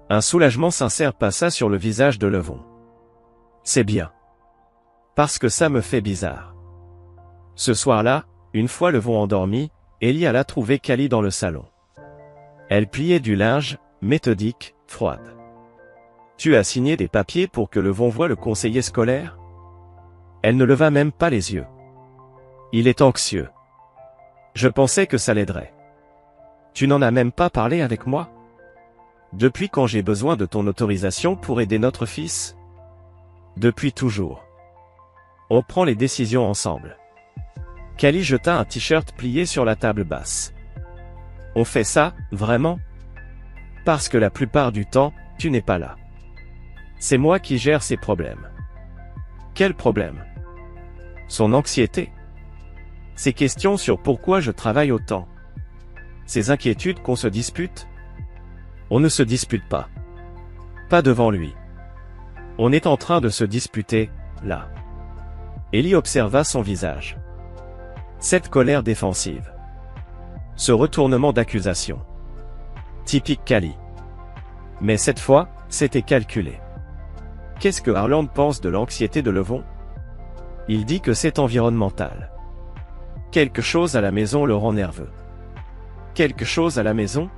Un soulagement sincère passa sur le visage de Levon. C'est bien. Parce que ça me fait bizarre. Ce soir-là, une fois Levon endormi, Ellie alla trouver Callie dans le salon. Elle pliait du linge, méthodique, froide. Tu as signé des papiers pour que Levon voie le conseiller scolaire? Elle ne leva même pas les yeux. Il est anxieux. Je pensais que ça l'aiderait. Tu n'en as même pas parlé avec moi? Depuis quand j'ai besoin de ton autorisation pour aider notre fils? Depuis toujours. On prend les décisions ensemble. Callie jeta un t-shirt plié sur la table basse. On fait ça, vraiment? Parce que la plupart du temps, tu n'es pas là. C'est moi qui gère ses problèmes. Quel problème? Son anxiété. Ses questions sur pourquoi je travaille autant. Ses inquiétudes qu'on se dispute? On ne se dispute pas. Pas devant lui. On est en train de se disputer, là. Ellie observa son visage. Cette colère défensive. Ce retournement d'accusation. Typique Callie. Mais cette fois, c'était calculé. Qu'est-ce que Harland pense de l'anxiété de Levon? Il dit que c'est environnemental. Quelque chose à la maison le rend nerveux. Quelque chose à la maison?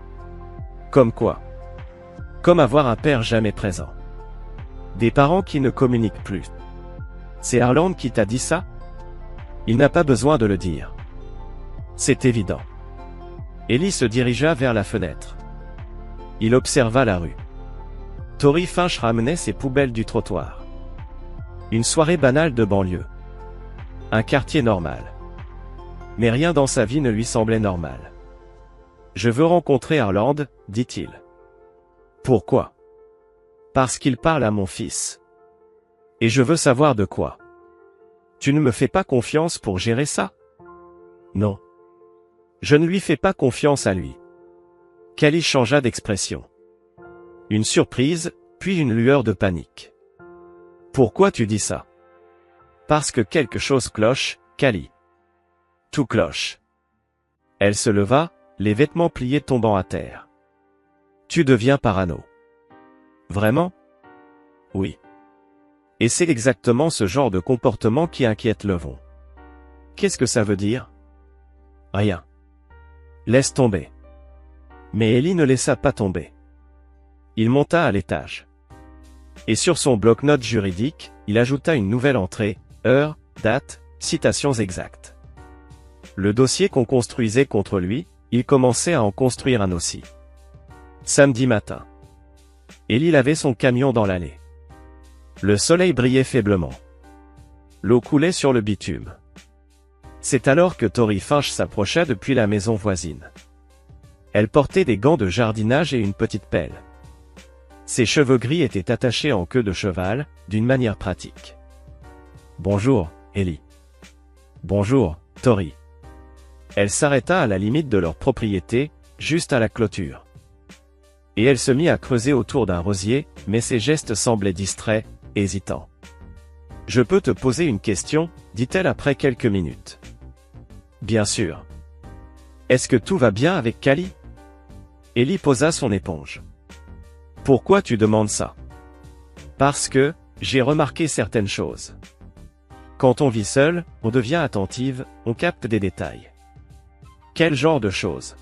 Comme quoi? Comme avoir un père jamais présent. Des parents qui ne communiquent plus. C'est Harland qui t'a dit ça? Il n'a pas besoin de le dire. C'est évident. Ellie se dirigea vers la fenêtre. Il observa la rue. Tori Finch ramenait ses poubelles du trottoir. Une soirée banale de banlieue. Un quartier normal. Mais rien dans sa vie ne lui semblait normal. Je veux rencontrer Harland, dit-il. Pourquoi? Parce qu'il parle à mon fils. Et je veux savoir de quoi. Tu ne me fais pas confiance pour gérer ça? Non. Je ne lui fais pas confiance à lui. Callie changea d'expression. Une surprise, puis une lueur de panique. Pourquoi tu dis ça? Parce que quelque chose cloche, Callie. Tout cloche. Elle se leva, les vêtements pliés tombant à terre. Tu deviens parano. Vraiment? Oui. Et c'est exactement ce genre de comportement qui inquiète Levon. Qu'est-ce que ça veut dire? Rien. Laisse tomber. Mais Ellie ne laissa pas tomber. Il monta à l'étage. Et sur son bloc-notes juridique, il ajouta une nouvelle entrée, heure, date, citations exactes. Le dossier qu'on construisait contre lui, il commençait à en construire un aussi. Samedi matin. Ellie lavait son camion dans l'allée. Le soleil brillait faiblement. L'eau coulait sur le bitume. C'est alors que Tori Finch s'approcha depuis la maison voisine. Elle portait des gants de jardinage et une petite pelle. Ses cheveux gris étaient attachés en queue de cheval, d'une manière pratique. Bonjour, Ellie. Bonjour, Tori. Elle s'arrêta à la limite de leur propriété, juste à la clôture. Et elle se mit à creuser autour d'un rosier, mais ses gestes semblaient distraits, hésitants. « Je peux te poser une question ?» dit-elle après quelques minutes. « Bien sûr. Est-ce que tout va bien avec Callie ?» Ellie posa son éponge. « Pourquoi tu demandes ça ?»« Parce que, j'ai remarqué certaines choses. Quand on vit seul, on devient attentive, on capte des détails. » « Quel genre de choses ?»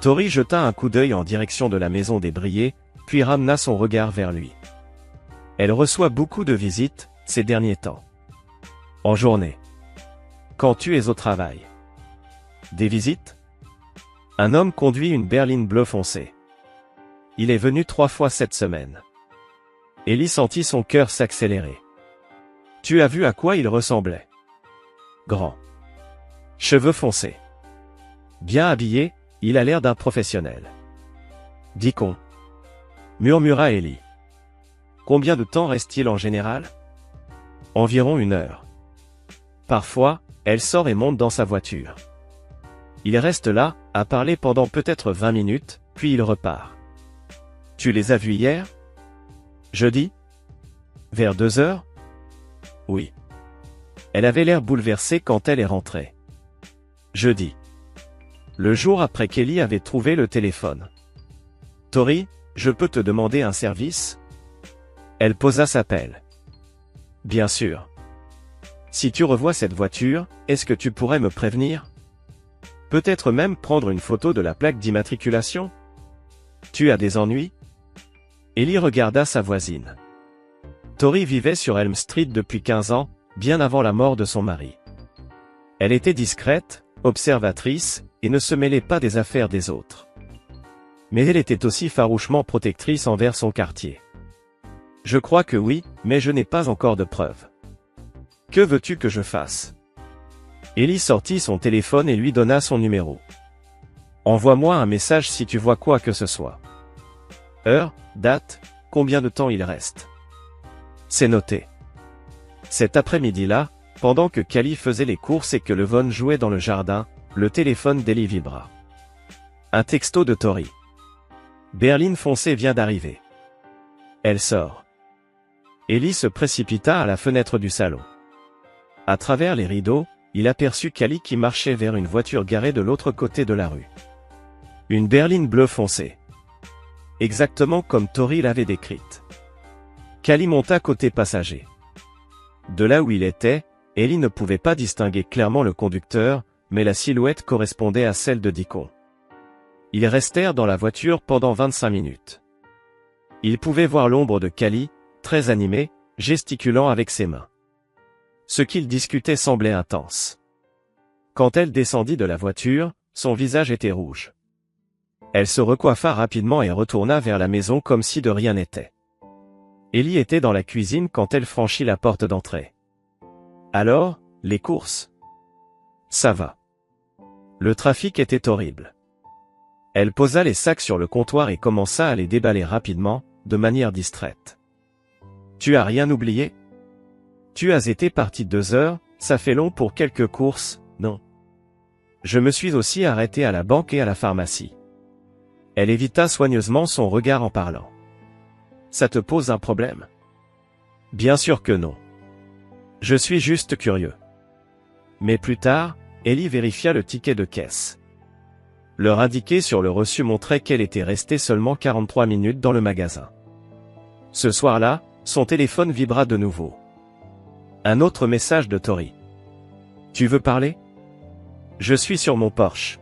Tori jeta un coup d'œil en direction de la maison des Brier, puis ramena son regard vers lui. « Elle reçoit beaucoup de visites, ces derniers temps. En journée. Quand tu es au travail. » « Des visites ?» Un homme conduit une berline bleu foncé. Il est venu 3 fois cette semaine. Ellie sentit son cœur s'accélérer. « Tu as vu à quoi il ressemblait ? Grand. Cheveux foncés. Bien habillé, il a l'air d'un professionnel. » « Dis-qu'on » murmura Ellie. « Combien de temps reste-t-il en général ? » Environ 1 heure. Parfois, elle sort et monte dans sa voiture. Il reste là, à parler pendant peut-être 20 minutes, puis il repart. « Tu les as vus hier ? Jeudi ? Vers 2 heures ? Oui. » Elle avait l'air bouleversée quand elle est rentrée. Jeudi. Le jour après qu'Ellie avait trouvé le téléphone. « Tori, je peux te demander un service ? » Elle posa sa pelle. « Bien sûr. Si tu revois cette voiture, est-ce que tu pourrais me prévenir ? Peut-être même prendre une photo de la plaque d'immatriculation ? Tu as des ennuis ? » Ellie regarda sa voisine. Tori vivait sur Elm Street depuis 15 ans, bien avant la mort de son mari. Elle était discrète, observatrice, et ne se mêlait pas des affaires des autres. Mais elle était aussi farouchement protectrice envers son quartier. « Je crois que oui, mais je n'ai pas encore de preuves. Que veux-tu que je fasse ? » Ellie sortit son téléphone et lui donna son numéro. « Envoie-moi un message si tu vois quoi que ce soit. Heure, date, combien de temps il reste. » C'est noté. Cet après-midi-là, pendant que Callie faisait les courses et que Levon jouait dans le jardin, le téléphone d'Ellie vibra. Un texto de Tori. Berline foncée vient d'arriver. Elle sort. Ellie se précipita à la fenêtre du salon. À travers les rideaux, il aperçut Callie qui marchait vers une voiture garée de l'autre côté de la rue. Une berline bleu foncé. Exactement comme Tori l'avait décrite. Callie monta côté passager. De là où il était, Ellie ne pouvait pas distinguer clairement le conducteur, mais la silhouette correspondait à celle de Deacon. Ils restèrent dans la voiture pendant 25 minutes. Ils pouvaient voir l'ombre de Callie, très animée, gesticulant avec ses mains. Ce qu'ils discutaient semblait intense. Quand elle descendit de la voiture, son visage était rouge. Elle se recoiffa rapidement et retourna vers la maison comme si de rien n'était. Ellie était dans la cuisine quand elle franchit la porte d'entrée. « Alors, les courses ? » ?»« Ça va. Le trafic était horrible. » Elle posa les sacs sur le comptoir et commença à les déballer rapidement, de manière distraite. « Tu as rien oublié ? Tu as été parti 2 heures, ça fait long pour quelques courses, non ? Je me suis aussi arrêté à la banque et à la pharmacie. » Elle évita soigneusement son regard en parlant. « Ça te pose un problème ? » ?»« Bien sûr que non. Je suis juste curieux. » Mais plus tard, Ellie vérifia le ticket de caisse. L'heure indiquée sur le reçu montrait qu'elle était restée seulement 43 minutes dans le magasin. Ce soir-là, son téléphone vibra de nouveau. Un autre message de Tori. « Tu veux parler ? Je suis sur mon Porsche. »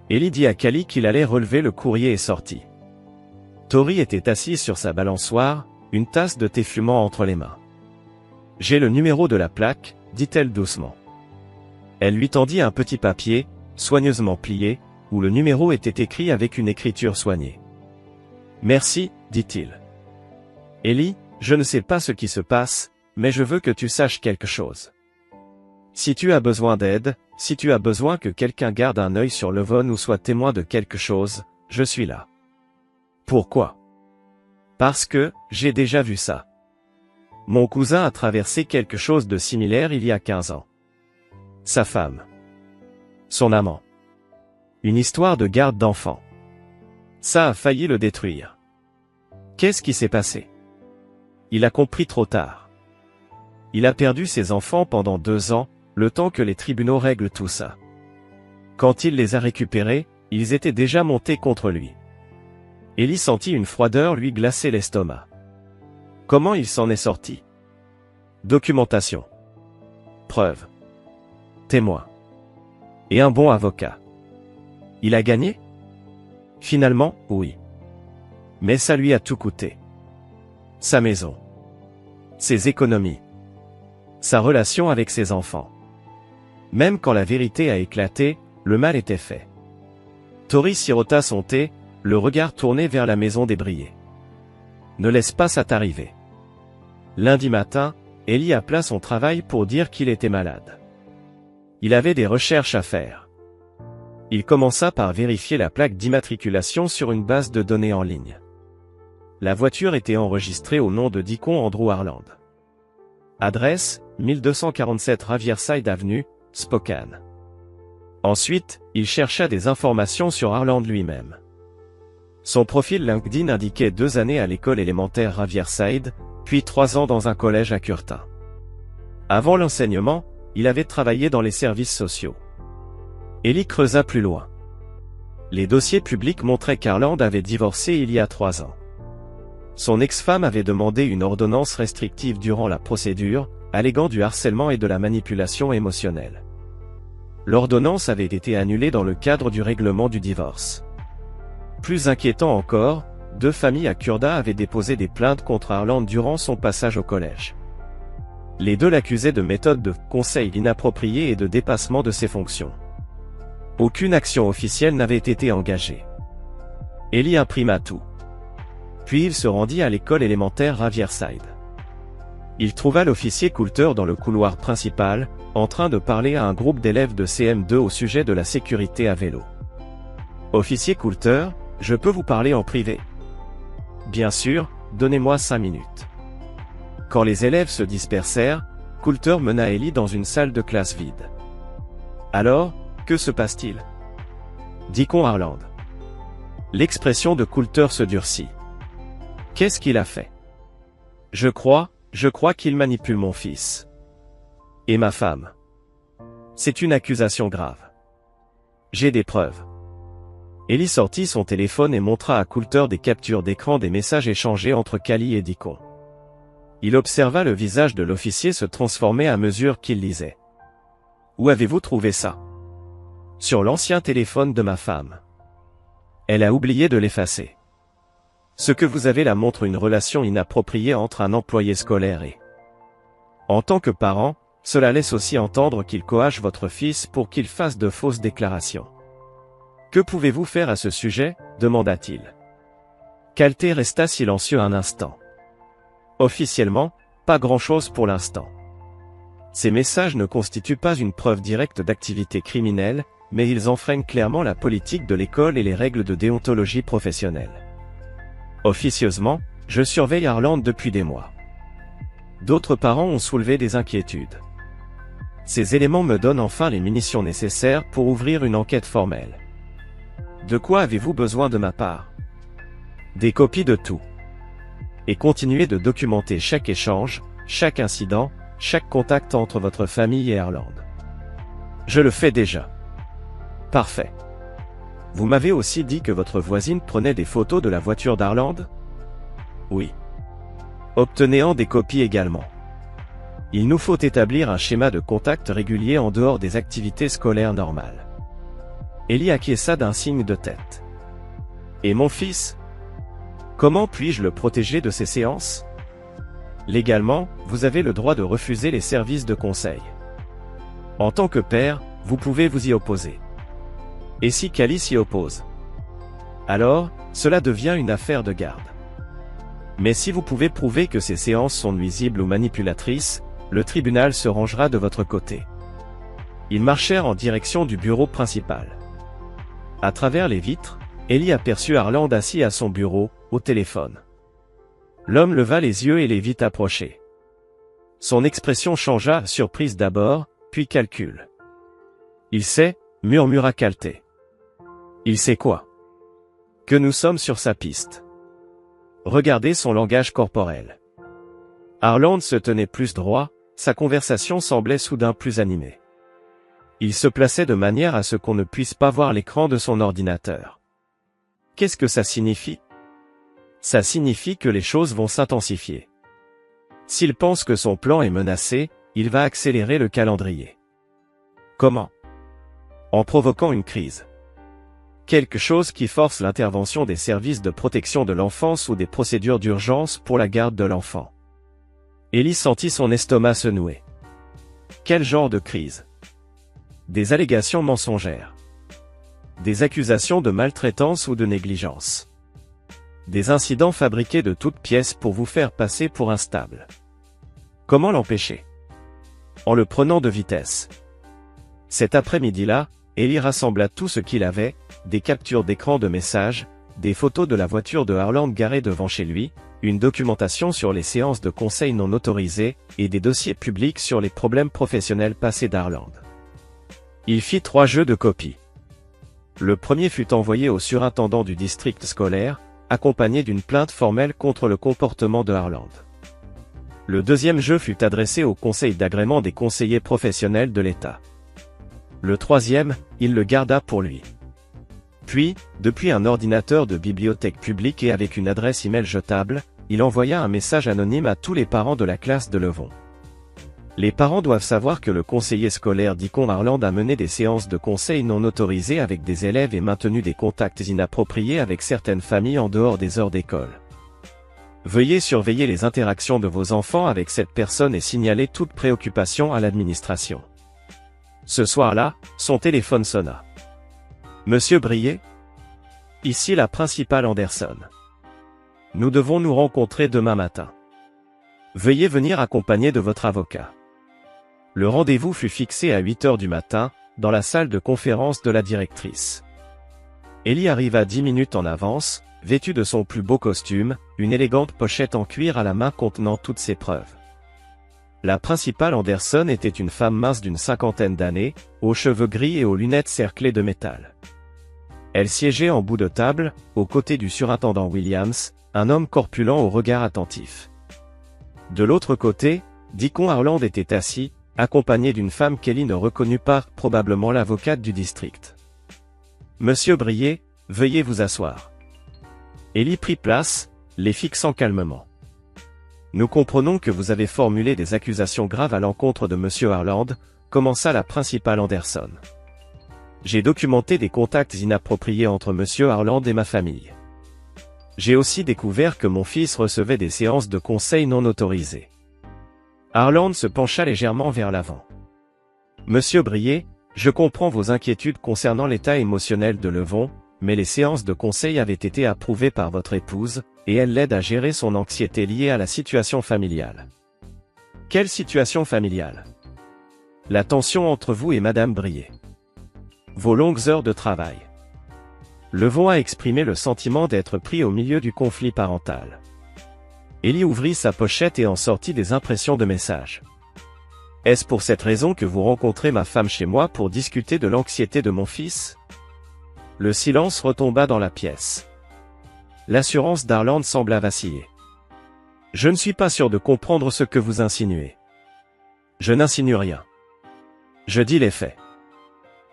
Ellie dit à Callie qu'il allait relever le courrier et sortit. Tori était assise sur sa balançoire, une tasse de thé fumant entre les mains. « J'ai le numéro de la plaque, » dit-elle doucement. Elle lui tendit un petit papier, soigneusement plié, où le numéro était écrit avec une écriture soignée. « Merci, » dit-il. « Ellie, je ne sais pas ce qui se passe, mais je veux que tu saches quelque chose. Si tu as besoin d'aide, si tu as besoin que quelqu'un garde un œil sur Levon ou soit témoin de quelque chose, je suis là. » Pourquoi ? Parce que, j'ai déjà vu ça. Mon cousin a traversé quelque chose de similaire il y a 15 ans. Sa femme. Son amant. Une histoire de garde d'enfant. Ça a failli le détruire. Qu'est-ce qui s'est passé? Il a compris trop tard. Il a perdu ses enfants pendant 2 ans, le temps que les tribunaux règlent tout ça. Quand il les a récupérés, ils étaient déjà montés contre lui. Ellie sentit une froideur lui glacer l'estomac. Comment il s'en est sorti? Documentation. Preuves. Témoins. Et un bon avocat. Il a gagné? Finalement, oui. Mais ça lui a tout coûté. Sa maison. Ses économies. Sa relation avec ses enfants. Même quand la vérité a éclaté, le mal était fait. Tori sirota son thé, le regard tourné vers la maison débrayée. Ne laisse pas ça t'arriver. Lundi matin, Ellie appela son travail pour dire qu'il était malade. Il avait des recherches à faire. Il commença par vérifier la plaque d'immatriculation sur une base de données en ligne. La voiture était enregistrée au nom de Deacon Andrew Harland. Adresse, 1247 Riverside Avenue, Spokane. Ensuite, il chercha des informations sur Harland lui-même. Son profil LinkedIn indiquait 2 années à l'école élémentaire Riverside, puis 3 ans dans un collège à Curtin. Avant l'enseignement, il avait travaillé dans les services sociaux. Ellie creusa plus loin. Les dossiers publics montraient qu'Harland avait divorcé il y a 3 ans. Son ex-femme avait demandé une ordonnance restrictive durant la procédure, alléguant du harcèlement et de la manipulation émotionnelle. L'ordonnance avait été annulée dans le cadre du règlement du divorce. Plus inquiétant encore, 2 familles à Kurda avaient déposé des plaintes contre Harland durant son passage au collège. Les 2 l'accusaient de méthodes de conseil inappropriées et de dépassement de ses fonctions. Aucune action officielle n'avait été engagée. Ellie imprima tout. Puis il se rendit à l'école élémentaire Riverside. Il trouva l'officier Coulter dans le couloir principal, en train de parler à un groupe d'élèves de CM2 au sujet de la sécurité à vélo. « Officier Coulter, je peux vous parler en privé? » « Bien sûr, donnez-moi 5 minutes. » Quand les élèves se dispersèrent, Coulter mena Ellie dans une salle de classe vide. « Alors, que se passe-t-il? » Deacon Harland. L'expression de Coulter se durcit. « Qu'est-ce qu'il a fait? » Je crois qu'il manipule mon fils. Et ma femme. C'est une accusation grave. J'ai des preuves. Ellie sortit son téléphone et montra à Coulter des captures d'écran des messages échangés entre Callie et Deacon. Il observa le visage de l'officier se transformer à mesure qu'il lisait. « Où avez-vous trouvé ça? » « Sur l'ancien téléphone de ma femme. Elle a oublié de l'effacer. Ce que vous avez là montre une relation inappropriée entre un employé scolaire et... En tant que parent, cela laisse aussi entendre qu'il coache votre fils pour qu'il fasse de fausses déclarations. Que pouvez-vous faire à ce sujet? Demanda-t-il. Calté resta silencieux un instant. Officiellement, pas grand-chose pour l'instant. Ces messages ne constituent pas une preuve directe d'activité criminelle, mais ils enfreignent clairement la politique de l'école et les règles de déontologie professionnelle. Officieusement, je surveille Harland depuis des mois. D'autres parents ont soulevé des inquiétudes. Ces éléments me donnent enfin les munitions nécessaires pour ouvrir une enquête formelle. De quoi avez-vous besoin de ma part? Des copies de tout. Et continuez de documenter chaque échange, chaque incident, chaque contact entre votre famille et Harland. Je le fais déjà. Parfait. Vous m'avez aussi dit que votre voisine prenait des photos de la voiture d'Harland? Oui. Obtenez-en des copies également. Il nous faut établir un schéma de contact régulier en dehors des activités scolaires normales. Ellie acquiesça d'un signe de tête. Et mon fils? Comment puis-je le protéger de ces séances? Légalement, vous avez le droit de refuser les services de conseil. En tant que père, vous pouvez vous y opposer. Et si Callie s'y oppose? Alors, cela devient une affaire de garde. Mais si vous pouvez prouver que ces séances sont nuisibles ou manipulatrices, le tribunal se rangera de votre côté. Ils marchèrent en direction du bureau principal. À travers les vitres, Ellie aperçut Harland assis à son bureau, au téléphone. L'homme leva les yeux et les vit approcher. Son expression changea, surprise d'abord, puis calcul. « Il sait » murmura Calté. « Il sait quoi » Que nous sommes sur sa piste. Regardez son langage corporel. Harland se tenait plus droit, sa conversation semblait soudain plus animée. Il se plaçait de manière à ce qu'on ne puisse pas voir l'écran de son ordinateur. Qu'est-ce que ça signifie? Ça signifie que les choses vont s'intensifier. S'il pense que son plan est menacé, il va accélérer le calendrier. Comment? En provoquant une crise. Quelque chose qui force l'intervention des services de protection de l'enfance ou des procédures d'urgence pour la garde de l'enfant. Ellie sentit son estomac se nouer. Quel genre de crise? Des allégations mensongères. Des accusations de maltraitance ou de négligence. Des incidents fabriqués de toutes pièces pour vous faire passer pour instable. Comment l'empêcher? En le prenant de vitesse. Cet après-midi-là, Ellie rassembla tout ce qu'il avait, des captures d'écran de messages, des photos de la voiture de Harland garée devant chez lui, une documentation sur les séances de conseil non autorisées, et des dossiers publics sur les problèmes professionnels passés d'Harland. Il fit 3 jeux de copie. Le premier fut envoyé au surintendant du district scolaire, accompagné d'une plainte formelle contre le comportement de Harland. Le deuxième jeu fut adressé au conseil d'agrément des conseillers professionnels de l'État. Le troisième, il le garda pour lui. Puis, depuis un ordinateur de bibliothèque publique et avec une adresse email jetable, il envoya un message anonyme à tous les parents de la classe de Levon. Les parents doivent savoir que le conseiller scolaire Deacon Harland a mené des séances de conseil non autorisées avec des élèves et maintenu des contacts inappropriés avec certaines familles en dehors des heures d'école. Veuillez surveiller les interactions de vos enfants avec cette personne et signaler toute préoccupation à l'administration. Ce soir-là, son téléphone sonna. Monsieur Brier? Ici la principale Anderson. Nous devons nous rencontrer demain matin. Veuillez venir accompagné de votre avocat. Le rendez-vous fut fixé à 8 heures du matin, dans la salle de conférence de la directrice. Ellie arriva 10 minutes en avance, vêtue de son plus beau costume, une élégante pochette en cuir à la main contenant toutes ses preuves. La principale Anderson était une femme mince d'une 50aine d'années, aux cheveux gris et aux lunettes cerclées de métal. Elle siégeait en bout de table, aux côtés du surintendant Williams, un homme corpulent au regard attentif. De l'autre côté, Deacon Harland était assis, accompagné d'une femme qu'Ellie ne reconnut pas, probablement l'avocate du district. Monsieur Brier, veuillez vous asseoir. Ellie prit place, les fixant calmement. Nous comprenons que vous avez formulé des accusations graves à l'encontre de Monsieur Harland, commença la principale Anderson. J'ai documenté des contacts inappropriés entre Monsieur Harland et ma famille. J'ai aussi découvert que mon fils recevait des séances de conseil non autorisées. Harland se pencha légèrement vers l'avant. Monsieur Brier, je comprends vos inquiétudes concernant l'état émotionnel de Levon, mais les séances de conseil avaient été approuvées par votre épouse, et elle l'aide à gérer son anxiété liée à la situation familiale. Quelle situation familiale? La tension entre vous et Madame Brier. Vos longues heures de travail. Levon a exprimé le sentiment d'être pris au milieu du conflit parental. Ellie ouvrit sa pochette et en sortit des impressions de messages. Est-ce pour cette raison que vous rencontrez ma femme chez moi pour discuter de l'anxiété de mon fils? Le silence retomba dans la pièce. L'assurance d'Harland sembla vaciller. Je ne suis pas sûr de comprendre ce que vous insinuez. Je n'insinue rien. Je dis les faits.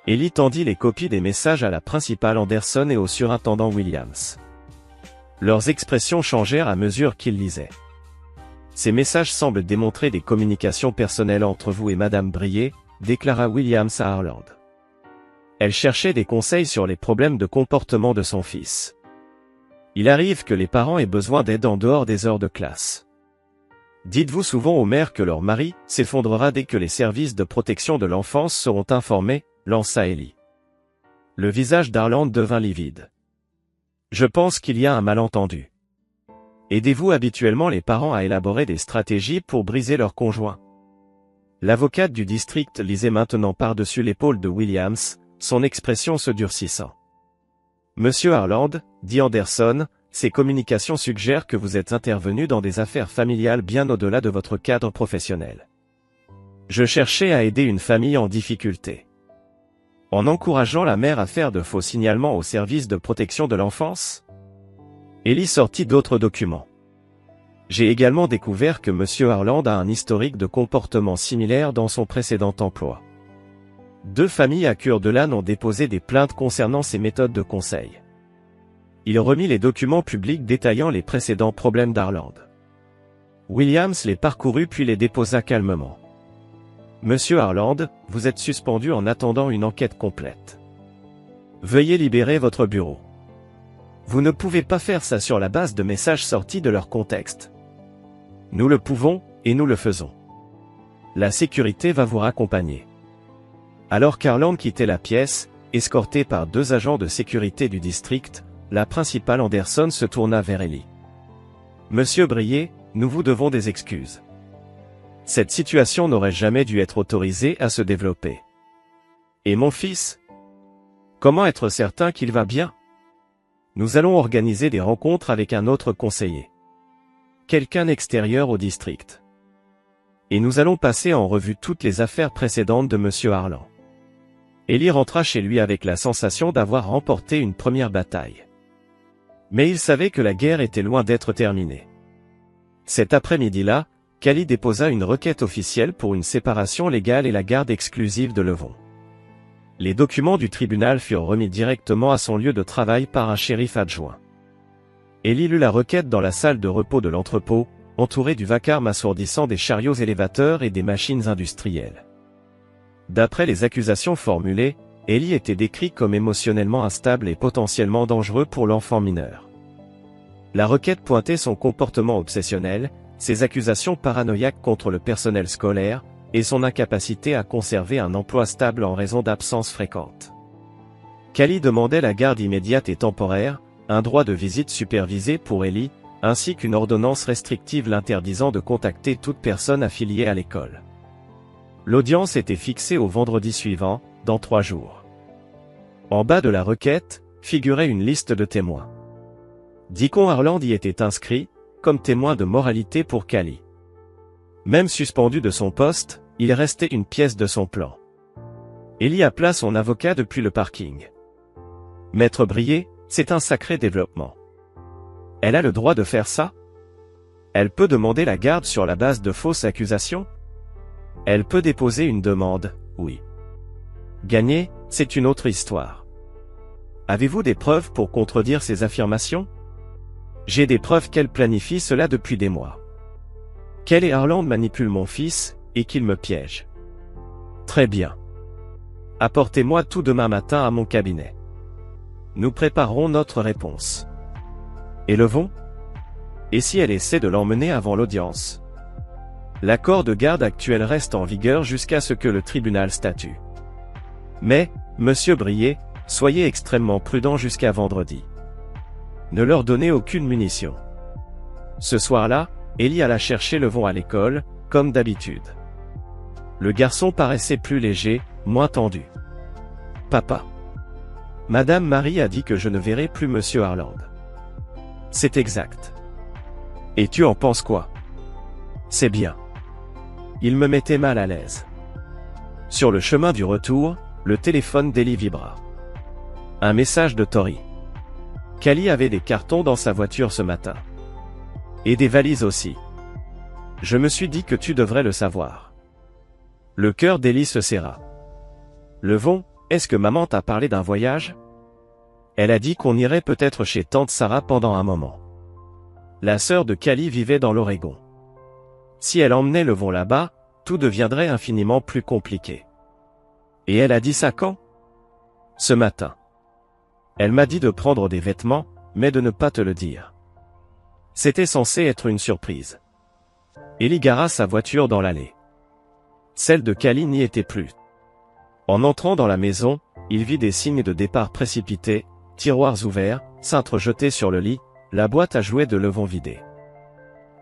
Ellie tendit les copies des messages à la principale Anderson et au surintendant Williams. Leurs expressions changèrent à mesure qu'ils lisaient. Ces messages semblent démontrer des communications personnelles entre vous et Madame Brier, déclara Williams à Harland. Elle cherchait des conseils sur les problèmes de comportement de son fils. Il arrive que les parents aient besoin d'aide en dehors des heures de classe. Dites-vous souvent aux mères que leur mari s'effondrera dès que les services de protection de l'enfance seront informés, lança Ellie. Le visage d'Harland devint livide. Je pense qu'il y a un malentendu. Aidez-vous habituellement les parents à élaborer des stratégies pour briser leur conjoint. L'avocate du district lisait maintenant par-dessus l'épaule de Williams, son expression se durcissant. Monsieur Harland, dit Anderson, ces communications suggèrent que vous êtes intervenu dans des affaires familiales bien au-delà de votre cadre professionnel. Je cherchais à aider une famille en difficulté. En encourageant la mère à faire de faux signalements au service de protection de l'enfance? Ellie sortit d'autres documents. J'ai également découvert que M. Harland a un historique de comportement similaire dans son précédent emploi. 2 familles à Cure-de-Lane ont déposé des plaintes concernant ses méthodes de conseil. Il remit les documents publics détaillant les précédents problèmes d'Harland. Williams les parcourut puis les déposa calmement. Monsieur Harland, vous êtes suspendu en attendant une enquête complète. Veuillez libérer votre bureau. Vous ne pouvez pas faire ça sur la base de messages sortis de leur contexte. Nous le pouvons, et nous le faisons. La sécurité va vous raccompagner. Alors qu'Harland quittait la pièce, escorté par 2 agents de sécurité du district, la principale Anderson se tourna vers Ellie. Monsieur Brier, nous vous devons des excuses. Cette situation n'aurait jamais dû être autorisée à se développer. Et mon fils? Comment être certain qu'il va bien? Nous allons organiser des rencontres avec un autre conseiller. Quelqu'un extérieur au district. Et nous allons passer en revue toutes les affaires précédentes de Monsieur Harland. Ellie rentra chez lui avec la sensation d'avoir remporté une première bataille. Mais il savait que la guerre était loin d'être terminée. Cet après-midi-là, Callie déposa une requête officielle pour une séparation légale et la garde exclusive de Levon. Les documents du tribunal furent remis directement à son lieu de travail par un shérif adjoint. Ellie lut la requête dans la salle de repos de l'entrepôt, entourée du vacarme assourdissant des chariots élévateurs et des machines industrielles. D'après les accusations formulées, Ellie était décrit comme émotionnellement instable et potentiellement dangereux pour l'enfant mineur. La requête pointait son comportement obsessionnel, ses accusations paranoïaques contre le personnel scolaire, et son incapacité à conserver un emploi stable en raison d'absences fréquentes. Callie demandait la garde immédiate et temporaire, un droit de visite supervisé pour Ellie, ainsi qu'une ordonnance restrictive l'interdisant de contacter toute personne affiliée à l'école. L'audience était fixée au vendredi suivant, dans 3 jours. En bas de la requête, figurait une liste de témoins. Deacon Harland y était inscrit, comme témoin de moralité pour Callie. Même suspendu de son poste, il restait une pièce de son plan. Ellie appela son avocat depuis le parking. Maître Brier, c'est un sacré développement. Elle a le droit de faire ça? Elle peut demander la garde sur la base de fausses accusations? Elle peut déposer une demande, oui. Gagner, c'est une autre histoire. Avez-vous des preuves pour contredire ces affirmations? J'ai des preuves qu'elle planifie cela depuis des mois. Qu'elle et Harland manipulent mon fils, et qu'il me piège. Très bien. Apportez-moi tout demain matin à mon cabinet. Nous préparerons notre réponse. Et Levon? Et si elle essaie de l'emmener avant l'audience? L'accord de garde actuel reste en vigueur jusqu'à ce que le tribunal statue. Mais, monsieur Brier, soyez extrêmement prudent jusqu'à vendredi. Ne leur donnez aucune munition. Ce soir-là, Ellie alla chercher Levon à l'école, comme d'habitude. Le garçon paraissait plus léger, moins tendu. Papa. Madame Marie a dit que je ne verrai plus monsieur Harland. C'est exact. Et tu en penses quoi? C'est bien. Il me mettait mal à l'aise. Sur le chemin du retour, le téléphone d'Ellie vibra. Un message de Tori. Callie avait des cartons dans sa voiture ce matin. Et des valises aussi. Je me suis dit que tu devrais le savoir. Le cœur d'Ellie se serra. Levon, est-ce que maman t'a parlé d'un voyage? Elle a dit qu'on irait peut-être chez tante Sarah pendant un moment. La sœur de Callie vivait dans l'Oregon. Si elle emmenait Levon là-bas, tout deviendrait infiniment plus compliqué. Et elle a dit ça quand? Ce matin. Elle m'a dit de prendre des vêtements, mais de ne pas te le dire. C'était censé être une surprise. Ellie gara sa voiture dans l'allée. Celle de Callie n'y était plus. En entrant dans la maison, il vit des signes de départ précipités, tiroirs ouverts, cintres jetés sur le lit, la boîte à jouets de Levon vidée.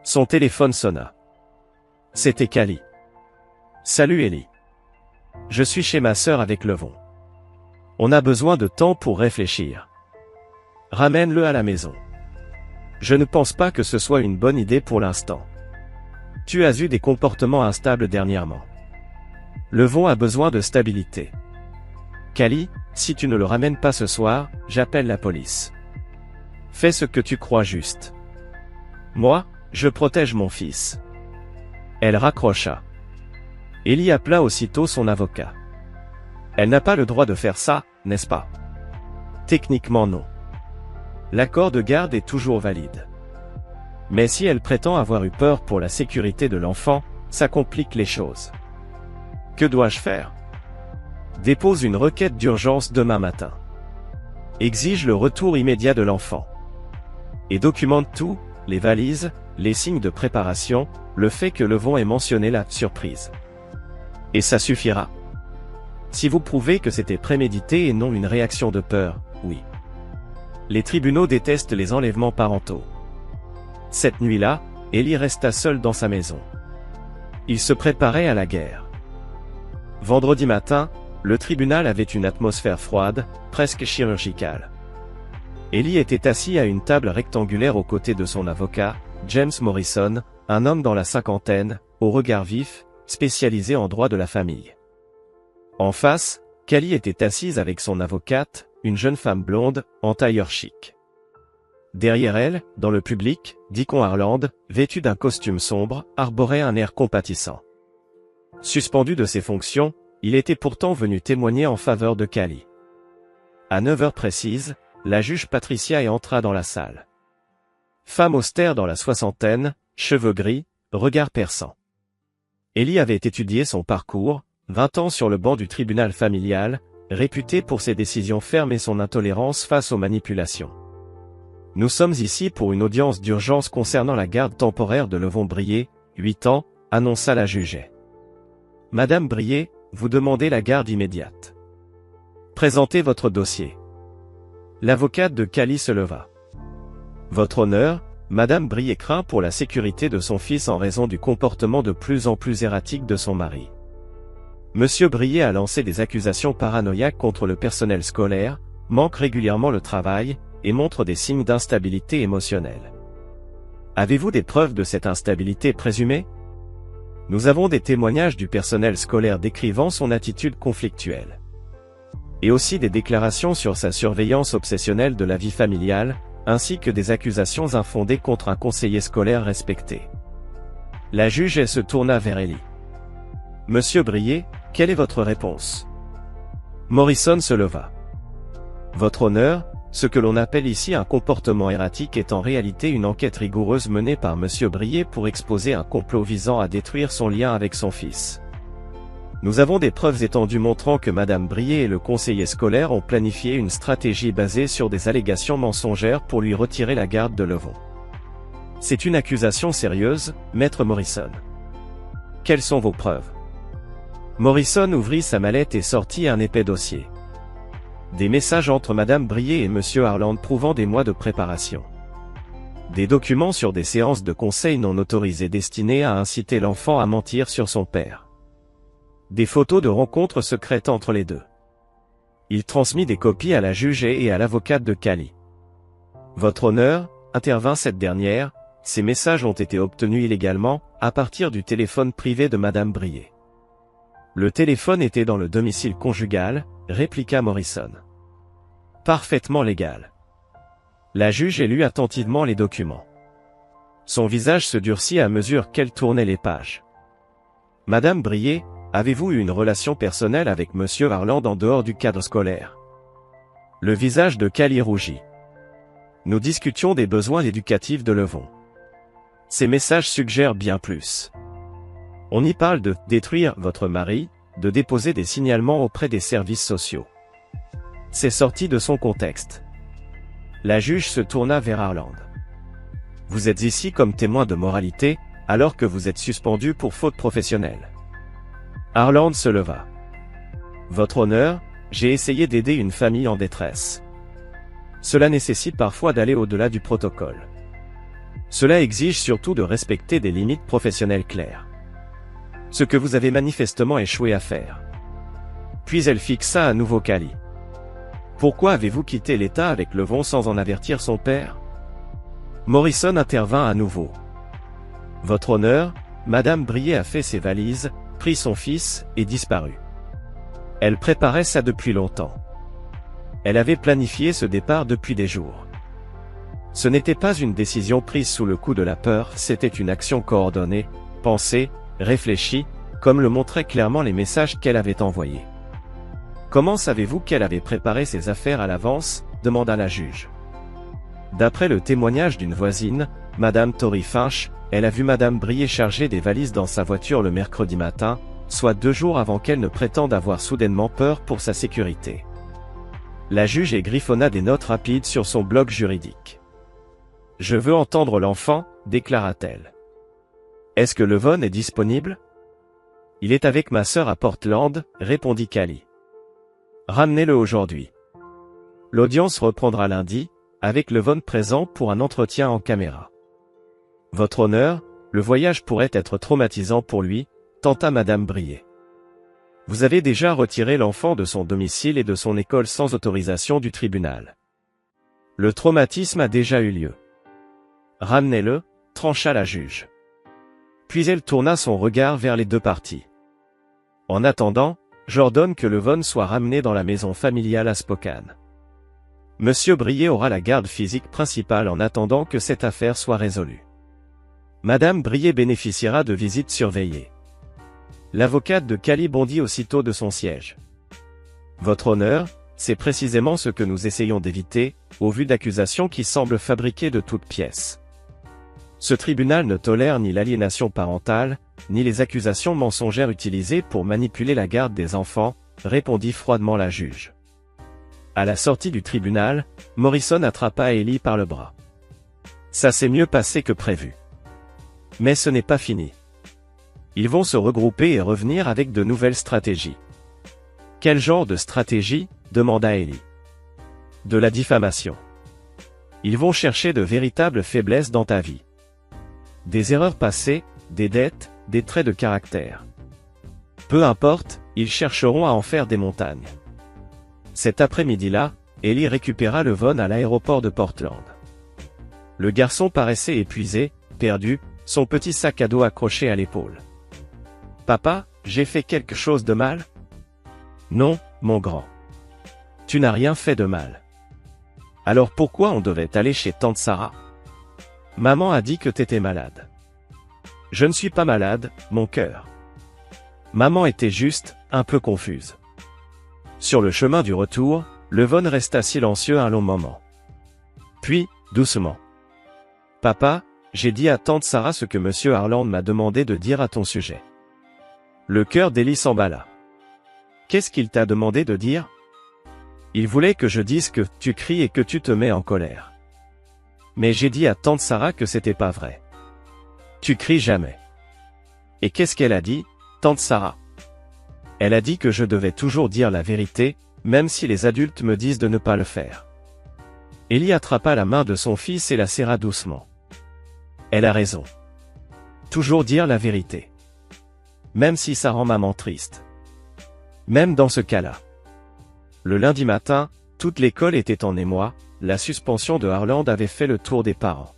Son téléphone sonna. C'était Callie. Salut Ellie. Je suis chez ma sœur avec Levon. On a besoin de temps pour réfléchir. Ramène-le à la maison. Je ne pense pas que ce soit une bonne idée pour l'instant. Tu as eu des comportements instables dernièrement. Levon a besoin de stabilité. Cali, si tu ne le ramènes pas ce soir, j'appelle la police. Fais ce que tu crois juste. Moi, je protège mon fils. Elle raccrocha. Ellie appela aussitôt son avocat. Elle n'a pas le droit de faire ça, n'est-ce pas? Techniquement non. L'accord de garde est toujours valide. Mais si elle prétend avoir eu peur pour la sécurité de l'enfant, ça complique les choses. Que dois-je faire? Dépose une requête d'urgence demain matin. Exige le retour immédiat de l'enfant. Et documente tout, les valises, les signes de préparation, le fait que Levon ait mentionné la surprise. Et ça suffira. Si vous prouvez que c'était prémédité et non une réaction de peur, oui. Les tribunaux détestent les enlèvements parentaux. Cette nuit-là, Ellie resta seule dans sa maison. Il se préparait à la guerre. Vendredi matin, le tribunal avait une atmosphère froide, presque chirurgicale. Ellie était assis à une table rectangulaire aux côtés de son avocat, James Morrison, un homme dans la cinquantaine, au regard vif, spécialisé en droit de la famille. En face, Cali était assise avec son avocate, une jeune femme blonde, en tailleur chic. Derrière elle, dans le public, Deacon Harland, vêtu d'un costume sombre, arborait un air compatissant. Suspendu de ses fonctions, il était pourtant venu témoigner en faveur de Cali. À 9 heures précises, la juge Patricia entra dans la salle. Femme austère dans la soixantaine, cheveux gris, regard perçant. Ellie avait étudié son parcours, 20 ans sur le banc du tribunal familial, réputé pour ses décisions fermes et son intolérance face aux manipulations. Nous sommes ici pour une audience d'urgence concernant la garde temporaire de Levon Brier, 8 ans, annonça la juge. Madame Brier, vous demandez la garde immédiate. Présentez votre dossier. L'avocate de Cali se leva. Votre honneur, Madame Brier craint pour la sécurité de son fils en raison du comportement de plus en plus erratique de son mari. Monsieur Brier a lancé des accusations paranoïaques contre le personnel scolaire, manque régulièrement le travail, et montre des signes d'instabilité émotionnelle. Avez-vous des preuves de cette instabilité présumée? Nous avons des témoignages du personnel scolaire décrivant son attitude conflictuelle. Et aussi des déclarations sur sa surveillance obsessionnelle de la vie familiale, ainsi que des accusations infondées contre un conseiller scolaire respecté. La juge se tourna vers Ellie. Monsieur Brier, quelle est votre réponse? Morrison se leva. Votre honneur, ce que l'on appelle ici un comportement erratique est en réalité une enquête rigoureuse menée par Monsieur Brier pour exposer un complot visant à détruire son lien avec son fils. Nous avons des preuves étendues montrant que Madame Brier et le conseiller scolaire ont planifié une stratégie basée sur des allégations mensongères pour lui retirer la garde de Levon. C'est une accusation sérieuse, Maître Morrison. Quelles sont vos preuves? Morrison ouvrit sa mallette et sortit un épais dossier. Des messages entre Madame Brier et Monsieur Harland prouvant des mois de préparation. Des documents sur des séances de conseil non autorisées destinées à inciter l'enfant à mentir sur son père. Des photos de rencontres secrètes entre les deux. Il transmit des copies à la juge et à l'avocate de Cali. Votre honneur, intervint cette dernière, ces messages ont été obtenus illégalement, à partir du téléphone privé de Madame Brier. Le téléphone était dans le domicile conjugal, répliqua Morrison. Parfaitement légal. La juge lut attentivement les documents. Son visage se durcit à mesure qu'elle tournait les pages. Madame Brier, avez-vous eu une relation personnelle avec Monsieur Harland en dehors du cadre scolaire? Le visage de Cali rougit. Nous discutions des besoins éducatifs de Levon. Ces messages suggèrent bien plus. On y parle de détruire votre mari, de déposer des signalements auprès des services sociaux. C'est sorti de son contexte. La juge se tourna vers Harland. Vous êtes ici comme témoin de moralité, alors que vous êtes suspendu pour faute professionnelle. Harland se leva. Votre honneur, j'ai essayé d'aider une famille en détresse. Cela nécessite parfois d'aller au-delà du protocole. Cela exige surtout de respecter des limites professionnelles claires. Ce que vous avez manifestement échoué à faire. Puis elle fixa à nouveau Cali. Pourquoi avez-vous quitté l'État avec Levon sans en avertir son père? Morrison intervint à nouveau. Votre honneur, Madame Brier a fait ses valises, pris son fils, et disparu. Elle préparait ça depuis longtemps. Elle avait planifié ce départ depuis des jours. Ce n'était pas une décision prise sous le coup de la peur, c'était une action coordonnée, pensée, réfléchie, comme le montraient clairement les messages qu'elle avait envoyés. « Comment savez-vous qu'elle avait préparé ses affaires à l'avance ?» demanda la juge. D'après le témoignage d'une voisine, Madame Tori Finch, elle a vu Madame Brier charger des valises dans sa voiture le mercredi matin, soit 2 jours avant qu'elle ne prétende avoir soudainement peur pour sa sécurité. La juge griffonna des notes rapides sur son blog juridique. « Je veux entendre l'enfant, déclara-t-elle. Est-ce que Levon est disponible ? Il est avec ma sœur à Portland, répondit Cali. Ramenez-le aujourd'hui. L'audience reprendra lundi, avec Levon présent pour un entretien en caméra. Votre honneur, le voyage pourrait être traumatisant pour lui, tenta Madame Brier. Vous avez déjà retiré l'enfant de son domicile et de son école sans autorisation du tribunal. Le traumatisme a déjà eu lieu. Ramenez-le, trancha la juge. Puis elle tourna son regard vers les 2 parties. En attendant, j'ordonne que Levon soit ramené dans la maison familiale à Spokane. Monsieur Brier aura la garde physique principale en attendant que cette affaire soit résolue. Madame Brier bénéficiera de visites surveillées. L'avocate de Cali bondit aussitôt de son siège. Votre honneur, c'est précisément ce que nous essayons d'éviter, au vu d'accusations qui semblent fabriquées de toutes pièces. Ce tribunal ne tolère ni l'aliénation parentale, ni les accusations mensongères utilisées pour manipuler la garde des enfants, répondit froidement la juge. À la sortie du tribunal, Morrison attrapa Ellie par le bras. Ça s'est mieux passé que prévu. Mais ce n'est pas fini. Ils vont se regrouper et revenir avec de nouvelles stratégies. Quel genre de stratégie ? demanda Ellie. De la diffamation. Ils vont chercher de véritables faiblesses dans ta vie. Des erreurs passées, des dettes, des traits de caractère. Peu importe, ils chercheront à en faire des montagnes. Cet après-midi-là, Ellie récupéra Levon à l'aéroport de Portland. Le garçon paraissait épuisé, perdu, son petit sac à dos accroché à l'épaule. « Papa, j'ai fait quelque chose de mal ? » ?»« Non, mon grand. Tu n'as rien fait de mal. Alors pourquoi on devait aller chez tante Sarah ? Maman a dit que t'étais malade. Je ne suis pas malade, mon cœur. Maman était juste, un peu confuse. Sur le chemin du retour, Levon resta silencieux un long moment. Puis, doucement. Papa, j'ai dit à tante Sarah ce que monsieur Harland m'a demandé de dire à ton sujet. Le cœur d'Ellie s'emballa. Qu'est-ce qu'il t'a demandé de dire ? Il voulait que je dise que tu cries et que tu te mets en colère. Mais j'ai dit à tante Sarah que c'était pas vrai. Tu cries jamais. Et qu'est-ce qu'elle a dit, tante Sarah ? Elle a dit que je devais toujours dire la vérité, même si les adultes me disent de ne pas le faire. Ellie attrapa la main de son fils et la serra doucement. Elle a raison. Toujours dire la vérité. Même si ça rend maman triste. Même dans ce cas-là. Le lundi matin, toute l'école était en émoi, la suspension de Harland avait fait le tour des parents.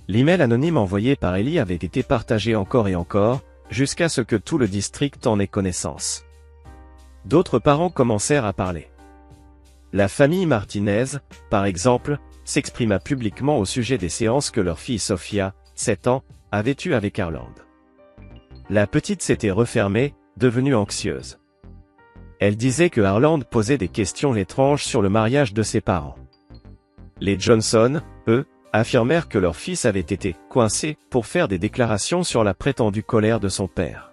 L'email anonyme envoyé par Ellie avait été partagé encore et encore, jusqu'à ce que tout le district en ait connaissance. D'autres parents commencèrent à parler. La famille Martinez, par exemple, s'exprima publiquement au sujet des séances que leur fille Sophia, 7 ans, avait eues avec Harland. La petite s'était refermée, devenue anxieuse. Elle disait que Harland posait des questions étranges sur le mariage de ses parents. Les Johnson, eux, affirmèrent que leur fils avait été coincé pour faire des déclarations sur la prétendue colère de son père.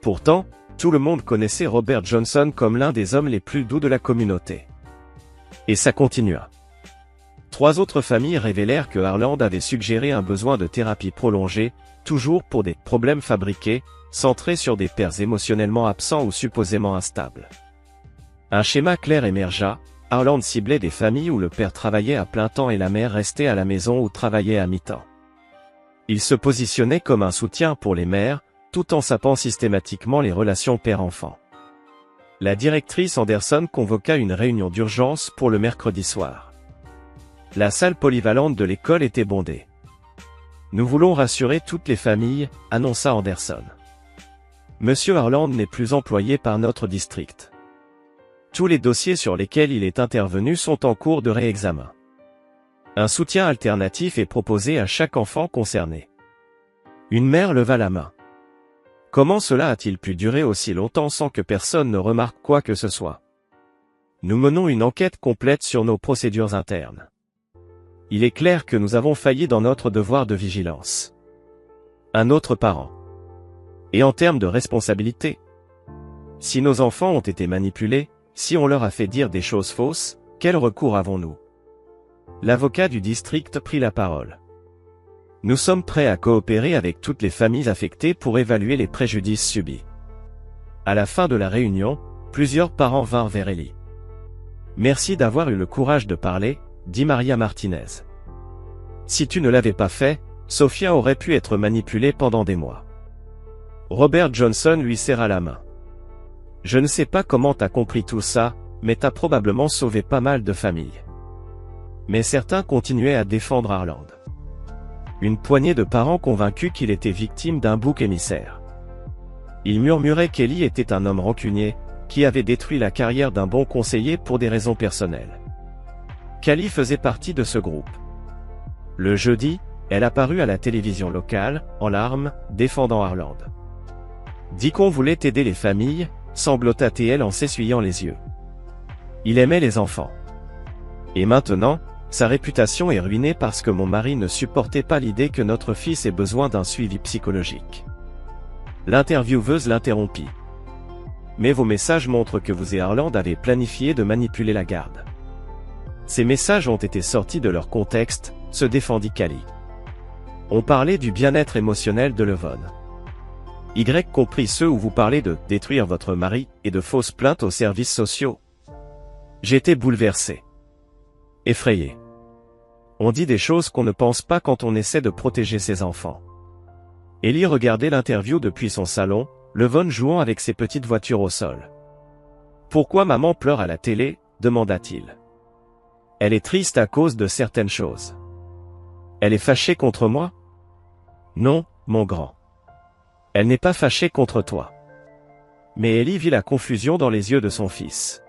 Pourtant, tout le monde connaissait Robert Johnson comme l'un des hommes les plus doux de la communauté. Et ça continua. 3 autres familles révélèrent que Harland avait suggéré un besoin de thérapie prolongée, toujours pour des problèmes fabriqués, centrés sur des pères émotionnellement absents ou supposément instables. Un schéma clair émergea. Harland ciblait des familles où le père travaillait à plein temps et la mère restait à la maison ou travaillait à mi-temps. Il se positionnait comme un soutien pour les mères, tout en sapant systématiquement les relations père-enfant. La directrice Anderson convoqua une réunion d'urgence pour le mercredi soir. La salle polyvalente de l'école était bondée. « Nous voulons rassurer toutes les familles », annonça Anderson. Monsieur Harland n'est plus employé par notre district. Tous les dossiers sur lesquels il est intervenu sont en cours de réexamen. Un soutien alternatif est proposé à chaque enfant concerné. Une mère leva la main. Comment cela a-t-il pu durer aussi longtemps sans que personne ne remarque quoi que ce soit? Nous menons une enquête complète sur nos procédures internes. Il est clair que nous avons failli dans notre devoir de vigilance. Un autre parent. Et en termes de responsabilité? Si nos enfants ont été manipulés, si on leur a fait dire des choses fausses, quel recours avons-nous? L'avocat du district prit la parole. Nous sommes prêts à coopérer avec toutes les familles affectées pour évaluer les préjudices subis. À la fin de la réunion, plusieurs parents vinrent vers Ellie. Merci d'avoir eu le courage de parler, dit Maria Martinez. Si tu ne l'avais pas fait, Sophia aurait pu être manipulée pendant des mois. Robert Johnson lui serra la main. Je ne sais pas comment t'as compris tout ça, mais t'as probablement sauvé pas mal de familles. Mais certains continuaient à défendre Harland. Une poignée de parents convaincus qu'il était victime d'un bouc émissaire. Ils murmuraient qu'Ellie était un homme rancunier, qui avait détruit la carrière d'un bon conseiller pour des raisons personnelles. Callie faisait partie de ce groupe. Le jeudi, elle apparut à la télévision locale, en larmes, défendant Harland. Dit qu'on voulait aider les familles, sanglota-t-elle en s'essuyant les yeux. Il aimait les enfants. Et maintenant, sa réputation est ruinée parce que mon mari ne supportait pas l'idée que notre fils ait besoin d'un suivi psychologique. L'intervieweuse l'interrompit. Mais vos messages montrent que vous et Harland avez planifié de manipuler la garde. Ces messages ont été sortis de leur contexte, se défendit Callie. On parlait du bien-être émotionnel de Levon. Y compris ceux où vous parlez de détruire votre mari et de fausses plaintes aux services sociaux. J'étais bouleversé. Effrayé. On dit des choses qu'on ne pense pas quand on essaie de protéger ses enfants. Ellie regardait l'interview depuis son salon, Levon jouant avec ses petites voitures au sol. Pourquoi maman pleure à la télé, demanda-t-il. Elle est triste à cause de certaines choses. Elle est fâchée contre moi? Non, mon grand. Elle n'est pas fâchée contre toi. Mais Ellie vit la confusion dans les yeux de son fils.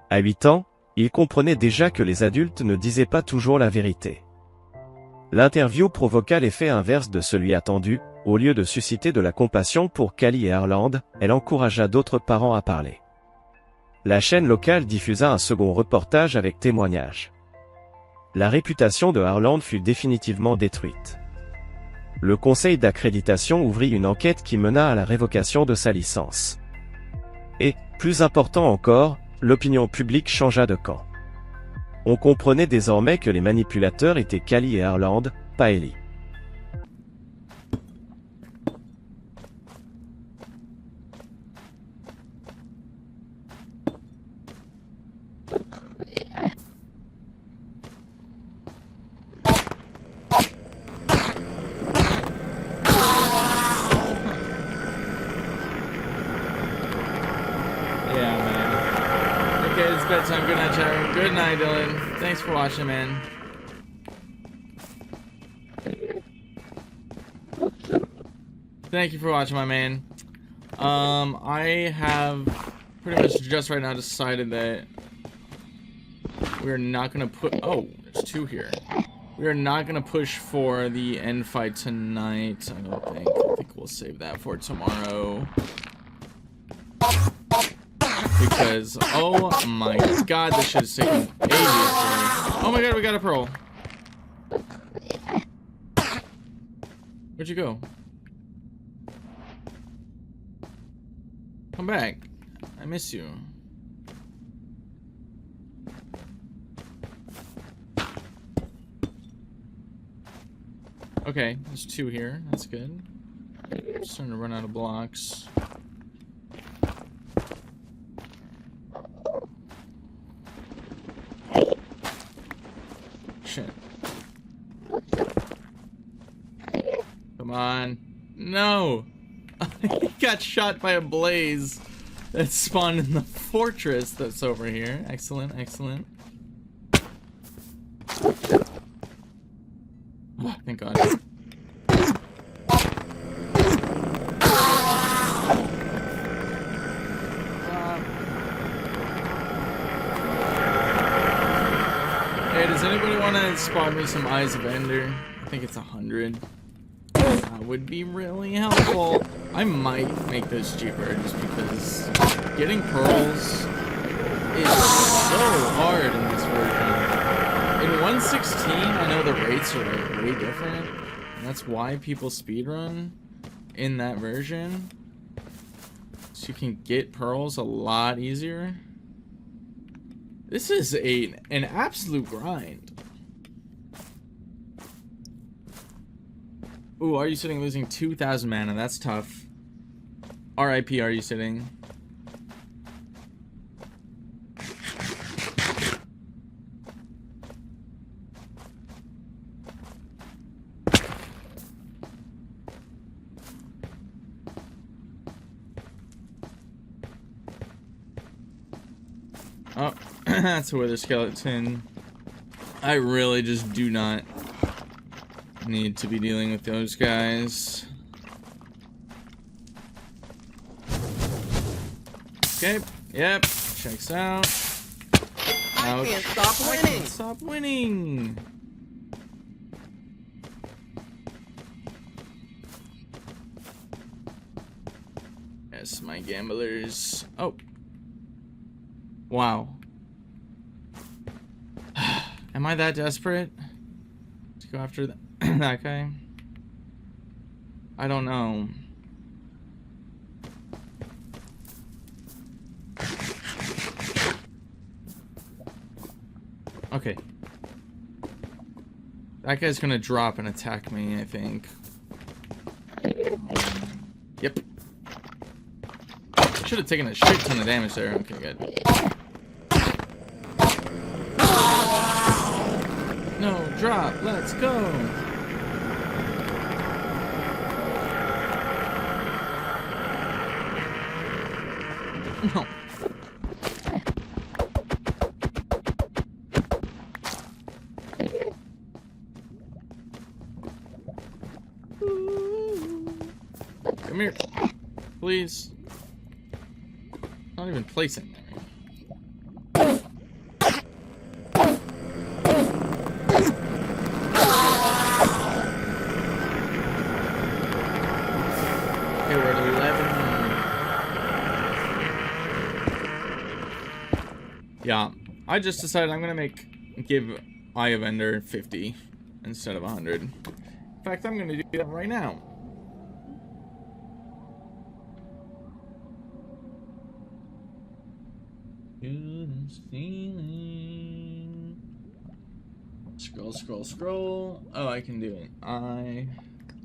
À 8 ans, il comprenait déjà que les adultes ne disaient pas toujours la vérité. L'interview provoqua l'effet inverse de celui attendu, au lieu de susciter de la compassion pour Callie et Harland, elle encouragea d'autres parents à parler. La chaîne locale diffusa un second reportage avec témoignages. La réputation de Harland fut définitivement détruite. Le conseil d'accréditation ouvrit une enquête qui mena à la révocation de sa licence. Et, plus important encore, l'opinion publique changea de camp. On comprenait désormais que les manipulateurs étaient Callie et Harland, pas Ellie. It's bedtime. Good night, Sharon. Good night, Dylan. Thanks for watching, man. Thank you for watching, my man. I have pretty much just right now decided that we're not gonna put. Oh, there's two here. We are not gonna push for the end fight tonight. I don't think. I think we'll save that for tomorrow. Because, oh my god, this shit is taking ages. Oh my god, we got a pearl. Where'd you go? Come back. I miss you. Okay, there's two here. That's good. I'm starting to run out of blocks. Shit. Come on. No! He got shot by a blaze that spawned in the fortress that's over here. Excellent, excellent. Oh, thank God. want to spawn me some Eyes of Ender. I think it's 100. That would be really helpful. I might make those cheaper just because getting pearls is so hard in this version. In 1.16, I know the rates are like way different. And that's why people speedrun in that version. So you can get pearls a lot easier. This is an absolute grind. Ooh, Are You Sitting losing 2,000 mana? That's tough. RIP, Are You Sitting? Oh, that's a Wither Skeleton. I really just do not need to be dealing with those guys. Okay, yep, checks out. I can't stop winning. I can't stop winning. Yes, my gamblers. Oh. Wow. Am I that desperate to go after that guy? I don't know. Okay. That guy's gonna drop and attack me, I think. Yep. Should have taken a shit ton of damage there. Okay, good. No, drop. Let's go. No. Come here. Please. Not even placing there. Okay, we're at 11. Yeah, I just decided I'm gonna give Eye of Ender 50 instead of 100. In fact, I'm gonna do that right now. Scroll, scroll, scroll. Oh, I can do it.